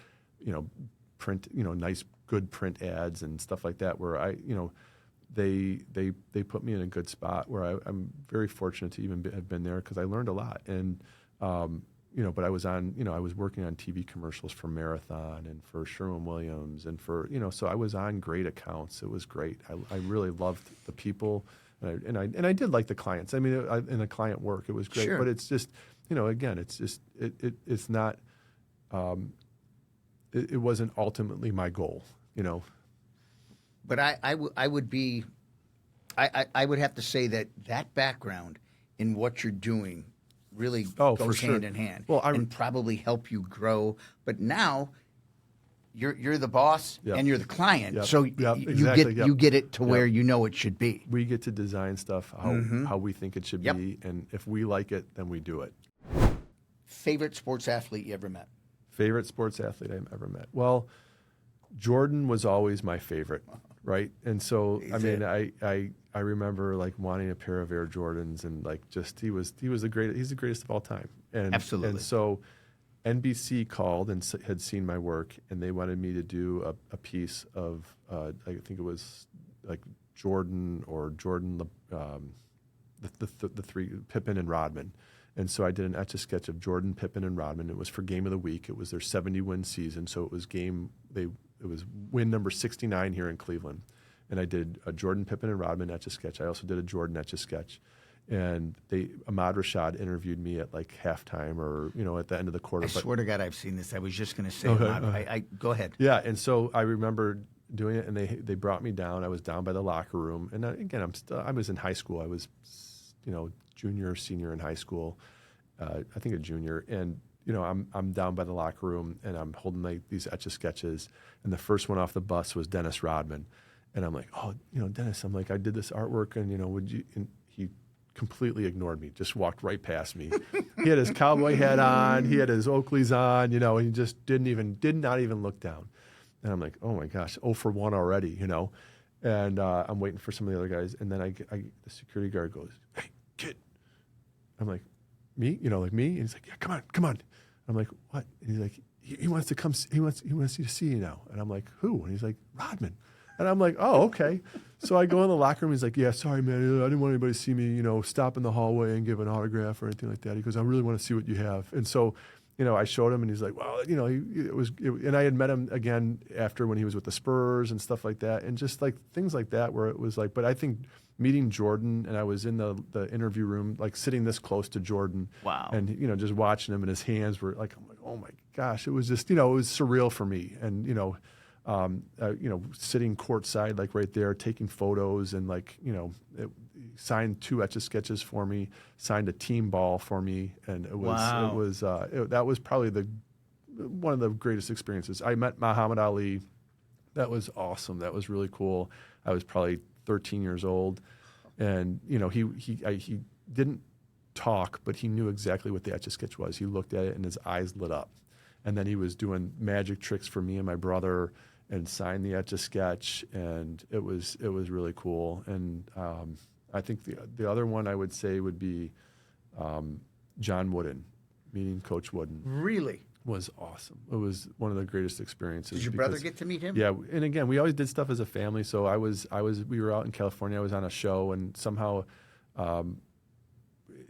Speaker 2: print, nice, good print ads and stuff like that, where they put me in a good spot where I'm very fortunate to even have been there, because I learned a lot. And, but I was working on TV commercials for Marathon and for Sherwin-Williams and for, so I was on great accounts. It was great. I really loved the people, and I did like the clients. In the client work, it was great.
Speaker 1: Sure.
Speaker 2: But it's just, again, it's just, it's not, it wasn't ultimately my goal,
Speaker 1: But I would have to say that background in what you're doing really
Speaker 2: for
Speaker 1: goes
Speaker 2: sure.
Speaker 1: hand in hand,
Speaker 2: Well,
Speaker 1: and probably help you grow. But now you're the boss
Speaker 2: Yep.
Speaker 1: and you're the client,
Speaker 2: Yep.
Speaker 1: so
Speaker 2: Yep.
Speaker 1: you
Speaker 2: Exactly.
Speaker 1: get
Speaker 2: Yep.
Speaker 1: it to where
Speaker 2: Yep.
Speaker 1: you know it should be.
Speaker 2: We get to design stuff how we think it should
Speaker 1: Yep.
Speaker 2: be, and if we like it, then we do it.
Speaker 1: Favorite sports athlete you ever met?
Speaker 2: Favorite sports athlete I've ever met? Well, Jordan was always my favorite, right? And so I remember wanting a pair of Air Jordans, and he's the greatest of all time. And
Speaker 1: Absolutely.
Speaker 2: And so NBC called and had seen my work, and they wanted me to do a piece of I think it was Jordan or Jordan, the three, Pippen and Rodman. And so I did an Etch A Sketch of Jordan, Pippen, and Rodman. It was for Game of the Week. It was their 70-win season, so it was win number 69 here in Cleveland. And I did a Jordan, Pippen, and Rodman Etch A Sketch. I also did a Jordan Etch A Sketch. And Ahmad Rashad interviewed me at like halftime or, at the end of the quarter.
Speaker 1: I swear to God, I've seen this. I was just going to say,
Speaker 2: Okay,
Speaker 1: I go ahead.
Speaker 2: Yeah, and so I remember doing it, and they brought me down. I was down by the locker room, and again, I was in high school. I was, junior or senior in high school. I think a junior, and I'm down by the locker room, and I'm holding like these Etch A Sketches, and the first one off the bus was Dennis Rodman, and I'm like, oh, Dennis, I'm like, I did this artwork, and would you? And he completely ignored me, just walked right past me. He had his cowboy hat on, he had his Oakleys on, and he just did not even look down. And I'm like, oh my gosh, 0 for 1 already, And I'm waiting for some of the other guys, and then the security guard goes, hey, kid. I'm like, me? Like me? And he's like, yeah, come on. I'm like, what? And he's like, he wants to come, he wants you to see you now. And I'm like, who? And he's like, Rodman. And I'm like, oh, okay. So I go in the locker room. He's like, yeah, sorry, man. I didn't want anybody to see me, stop in the hallway and give an autograph or anything like that. He goes, I really want to see what you have. And so, I showed him, and he's like, well, and I had met him again after when he was with the Spurs and stuff like that. And just like things like that where it was like, but I think meeting Jordan, and I was in the interview room, like sitting this close to Jordan.
Speaker 1: Wow.
Speaker 2: And, just watching him, and his hands were like, I'm like, oh my gosh, it was just, it was surreal for me. And, sitting courtside, like right there, taking photos, and like, signed 2 Etch A Sketches for me, signed a team ball for me, and that was probably one of the greatest experiences. I met Muhammad Ali. That was awesome. That was really cool. I was probably 13 years old, and he didn't talk, but he knew exactly what the Etch A Sketch was. He looked at it, and his eyes lit up, and then he was doing magic tricks for me and my brother, and signed the Etch A Sketch, and it was really cool. And I think the other one I would say would be John Wooden, meeting Coach Wooden.
Speaker 1: Really?
Speaker 2: Was awesome. It was one of the greatest experiences.
Speaker 1: Did your brother get to meet him?
Speaker 2: Yeah, and again, we always did stuff as a family. So we were out in California. I was on a show, and somehow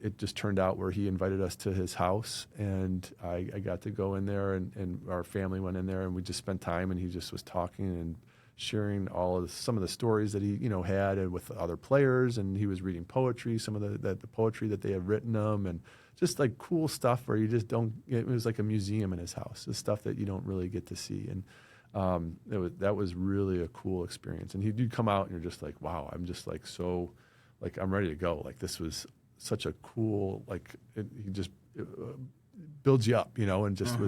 Speaker 2: it just turned out where he invited us to his house, and I got to go in there, and our family went in there, and we just spent time, and he just was talking and sharing some of the stories that he had, and with other players, and he was reading poetry, some of the poetry that they had written them, and just like cool stuff where you just don't. It was like a museum in his house, the stuff that you don't really get to see, and that was really a cool experience. And he'd come out, and you're just like, wow, I'm just like so, like I'm ready to go. Like this was such a cool, like he just builds you up, and just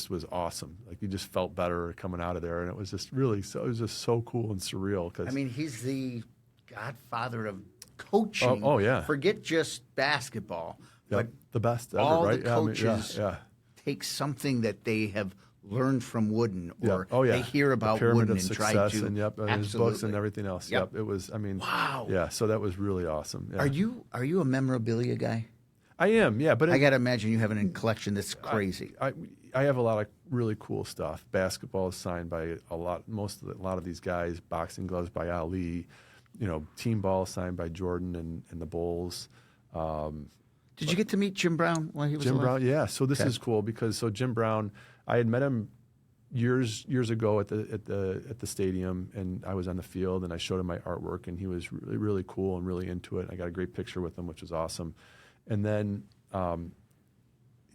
Speaker 2: was awesome. Like you just felt better coming out of there, and it was just really it was just so cool and surreal. Cause,
Speaker 1: I mean, he's the godfather of coaching.
Speaker 2: Oh yeah.
Speaker 1: Forget just basketball, but
Speaker 2: the best ever,
Speaker 1: all
Speaker 2: right?
Speaker 1: the coaches
Speaker 2: yeah.
Speaker 1: take something that they have learned from Wooden, or
Speaker 2: yeah.
Speaker 1: they hear about
Speaker 2: the Pyramid
Speaker 1: Wooden
Speaker 2: of
Speaker 1: and try
Speaker 2: Success,
Speaker 1: to
Speaker 2: and his books and everything else.
Speaker 1: Yep.
Speaker 2: It was. I mean,
Speaker 1: wow.
Speaker 2: Yeah. So that was really awesome. Yeah.
Speaker 1: Are you a memorabilia guy?
Speaker 2: I am. Yeah, but
Speaker 1: I got to imagine you have a collection that's crazy.
Speaker 2: I have a lot of really cool stuff. Basketball is signed by a lot of these guys. Boxing gloves by Ali. Team ball signed by Jordan and the Bulls.
Speaker 1: Did you get to meet Jim Brown while he was alive?
Speaker 2: Jim Brown, yeah. So this is cool because Jim Brown, I had met him years ago at the stadium, and I was on the field, and I showed him my artwork, and he was really, really cool and really into it. I got a great picture with him, which was awesome. And then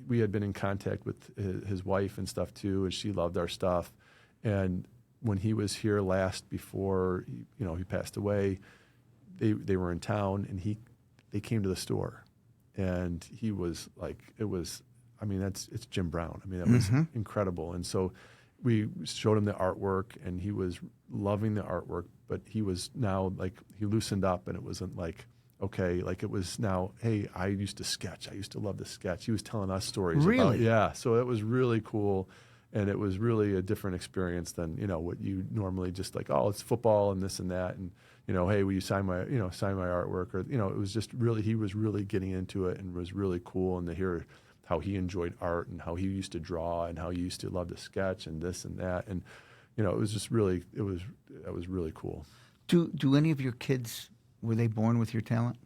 Speaker 2: we had been in contact with his wife and stuff too, and she loved our stuff. And when he was here last before he passed away, they were in town, and they came to the store, and he was like, it's Jim Brown. I mean, that was incredible. And so we showed him the artwork, and he was loving the artwork, but he was now like, he loosened up, and it wasn't like, okay, like it was now, hey, I used to sketch. I used to love to sketch. He was telling us stories.
Speaker 1: Really?
Speaker 2: So it was really cool, and it was really a different experience than, what you normally just like, oh, it's football and this and that, and, hey, will you sign my artwork? Or, it was just really, he was really getting into it, and was really cool, and to hear how he enjoyed art, and how he used to draw, and how he used to love to sketch, and this and that. And, it was just really, that was really cool.
Speaker 1: Do any of your kids, were they born with your talent?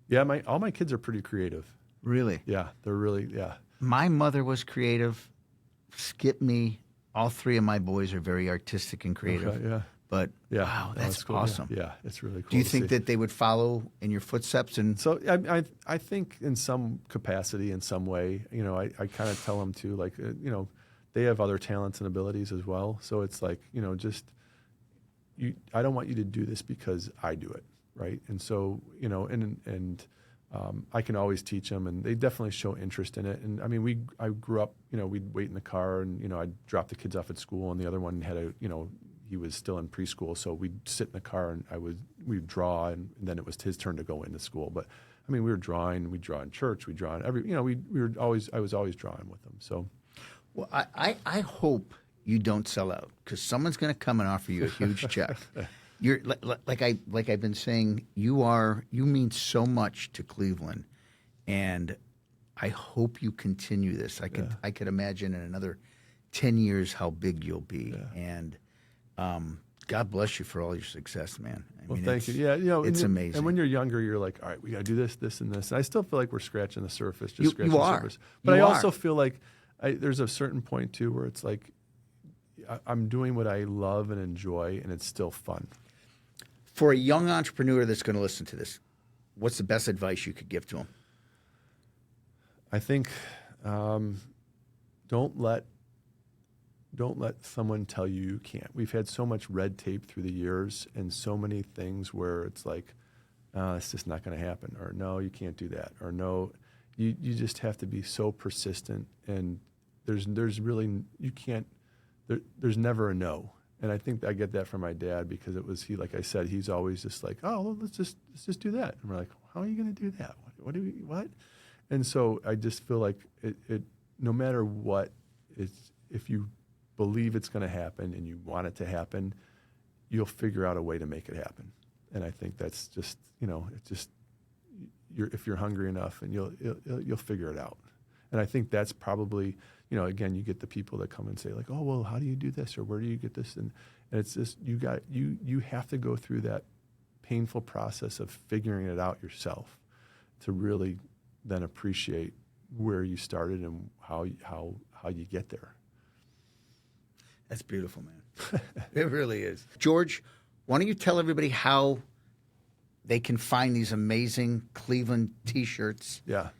Speaker 2: Yeah, all my kids are pretty creative.
Speaker 1: Really?
Speaker 2: Yeah, they're really, yeah.
Speaker 1: My mother was creative. Skip me. All 3 of my boys are very artistic and creative.
Speaker 2: Okay, yeah.
Speaker 1: But
Speaker 2: Yeah,
Speaker 1: wow,
Speaker 2: no,
Speaker 1: that's
Speaker 2: it's cool.
Speaker 1: awesome.
Speaker 2: Yeah, it's really cool.
Speaker 1: Do you
Speaker 2: to
Speaker 1: think
Speaker 2: see.
Speaker 1: that they would follow in your footsteps? And
Speaker 2: So I think in some capacity, in some way, I kind of tell them too, like, they have other talents and abilities as well. So it's like, just I don't want you to do this because I do it, right? And so, I can always teach them, and they definitely show interest in it. And I mean, I grew up, we'd wait in the car, and I'd drop the kids off at school, and the other one had he was still in preschool, so we'd sit in the car and we'd draw, and then it was his turn to go into school. But I mean, we draw in church, we draw in I was always drawing with them. So,
Speaker 1: well, I hope you don't sell out, because someone's going to come and offer you a huge check. You're like I've been saying, you mean so much to Cleveland, and I hope you continue this. I could imagine in another 10 years how big you'll be, and God bless you for all your success, man. I mean,
Speaker 2: thank you. Yeah,
Speaker 1: it's amazing.
Speaker 2: And when you're younger, you're like, all right, we got to do this, this, and this. And I still feel like we're scratching the surface, just scratching the surface. But I also feel like there's a certain point too where it's like I'm doing what I love and enjoy, and it's still fun.
Speaker 1: For a young entrepreneur that's going to listen to this, what's the best advice you could give to them?
Speaker 2: I think don't let someone tell you can't. We've had so much red tape through the years, and so many things where it's like, it's just not going to happen, or no, you can't do that, or no, you just have to be so persistent, and there's really, you can't, there's never a no. And I think I get that from my dad, because like I said, he's always just like, oh, well, let's just do that. And we're like, how are you going to do that? What? And so I just feel like it no matter what, if you believe it's going to happen and you want it to happen, you'll figure out a way to make it happen. And I think that's just, if you're hungry enough, and you'll figure it out. And I think that's probably, again, you get the people that come and say like, oh, well, how do you do this? Or where do you get this? And it's just, you have to go through that painful process of figuring it out yourself to really then appreciate where you started and how you get there.
Speaker 1: That's beautiful, man. It really is. George, why don't you tell everybody how they can find these amazing Cleveland T-shirts?
Speaker 2: Yeah.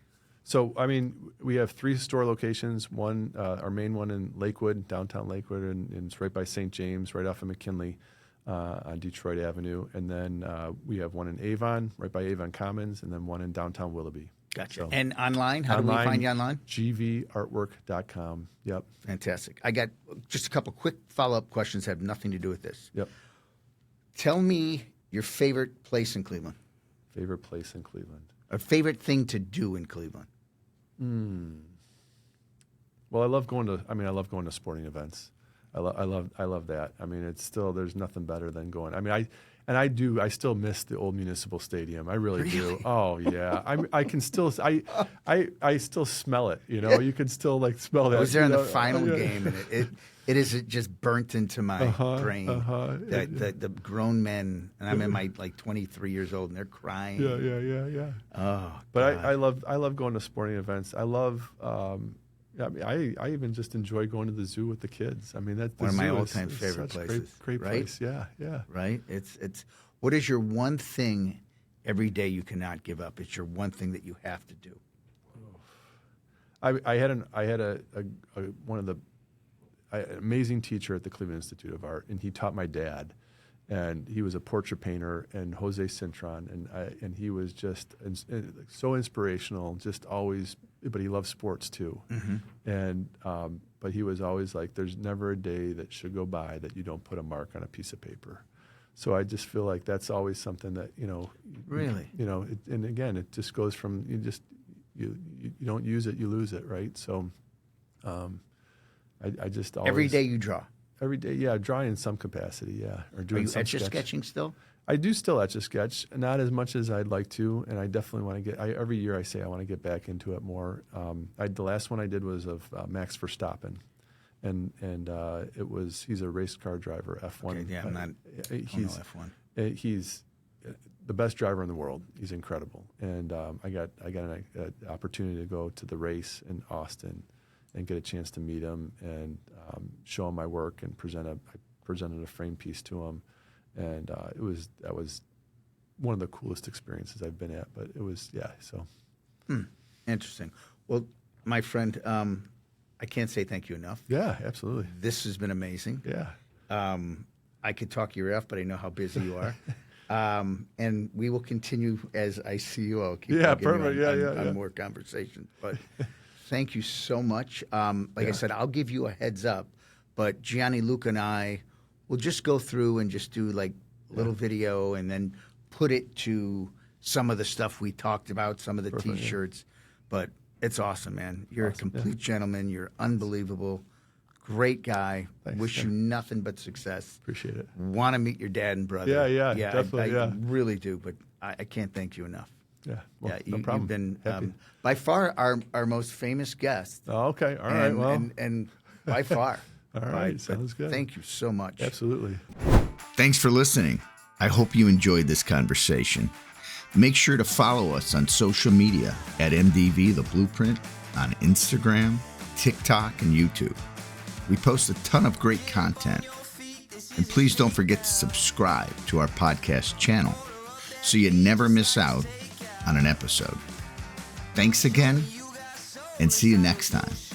Speaker 2: So, I mean, we have 3 store locations. One, our main one in Lakewood, downtown Lakewood, and it's right by St. James, right off of McKinley on Detroit Avenue. And then we have one in Avon, right by Avon Commons, and then one in downtown Willoughby.
Speaker 1: Gotcha.
Speaker 2: So,
Speaker 1: and online? How do we find you online?
Speaker 2: gvartwork.com. Yep.
Speaker 1: Fantastic. I got just a couple quick follow-up questions that have nothing to do with this.
Speaker 2: Yep.
Speaker 1: Tell me your favorite place in Cleveland.
Speaker 2: Favorite place in Cleveland.
Speaker 1: Or favorite thing to do in Cleveland.
Speaker 2: Well, I love going to sporting events. I love that. I mean, it's still, there's nothing better than going. I mean, I still miss the old municipal stadium. I really do. Oh yeah. I can still, I still smell it, you can still like smell that.
Speaker 1: I was there in the final game, and it is just burnt into my brain. The grown men, and I'm in my 23 years old, and they're crying.
Speaker 2: Yeah.
Speaker 1: Oh,
Speaker 2: but
Speaker 1: God.
Speaker 2: I love going to sporting events. I love, I even just enjoy going to the zoo with the kids. I mean, that's
Speaker 1: one of my all-time favorite places.
Speaker 2: Great
Speaker 1: right?
Speaker 2: place. Yeah.
Speaker 1: Right? It's. What is your one thing every day you cannot give up? It's your one thing that you have to do.
Speaker 2: I had an amazing teacher at the Cleveland Institute of Art, and he taught my dad, and he was a portrait painter, and Jose Cintron, and he was just so inspirational, just always. But he loved sports too, and but he was always like, "There's never a day that should go by that you don't put a mark on a piece of paper." So I just feel like that's always something that
Speaker 1: Really,
Speaker 2: and again, it just goes from you don't use it, you lose it, right? So I just always,
Speaker 1: every day you draw.
Speaker 2: Every day, yeah, drawing in some capacity, yeah, or doing some
Speaker 1: Etch A Sketching still?
Speaker 2: I do still Etch A Sketch, not as much as I'd like to, and I definitely want to get. Every year I say I want to get back into it more. The last one I did was of Max Verstappen, and he's a race car driver, F1.
Speaker 1: Okay, yeah, I'm not.
Speaker 2: He's
Speaker 1: F1.
Speaker 2: He's the best driver in the world. He's incredible, and I got an opportunity to go to the race in Austin and get a chance to meet him and show him my work and presented a frame piece to him. And that was one of the coolest experiences I've been at. But it was, so.
Speaker 1: Interesting. Well, my friend, I can't say thank you enough.
Speaker 2: Yeah, absolutely.
Speaker 1: This has been amazing.
Speaker 2: Yeah.
Speaker 1: I could talk your ear off, but I know how busy you are. And we will continue as I see you. I'll keep
Speaker 2: perfect.
Speaker 1: on more conversations. But thank you so much. I said, I'll give you a heads up, but Gianni, Luca, and I will just go through and just do like a little video and then put it to some of the stuff we talked about, some of the T-shirts. But it's awesome, man. You're a complete gentleman. You're unbelievable. Great guy.
Speaker 2: Thanks,
Speaker 1: Wish you nothing but success.
Speaker 2: Appreciate it.
Speaker 1: Want to meet your dad and brother.
Speaker 2: Yeah, definitely.
Speaker 1: I really do, but I can't thank you enough.
Speaker 2: Yeah, well,
Speaker 1: no
Speaker 2: problem.
Speaker 1: You've been by far our most famous guest.
Speaker 2: Oh, okay. All right. Well,
Speaker 1: and by far.
Speaker 2: All right. Sounds good.
Speaker 1: Thank you so much.
Speaker 2: Absolutely.
Speaker 1: Thanks for listening. I hope you enjoyed this conversation. Make sure to follow us on social media at MDV The Blueprint on Instagram, TikTok, and YouTube. We post a ton of great content. And please don't forget to subscribe to our podcast channel so you never miss out on an episode. Thanks again, and see you next time.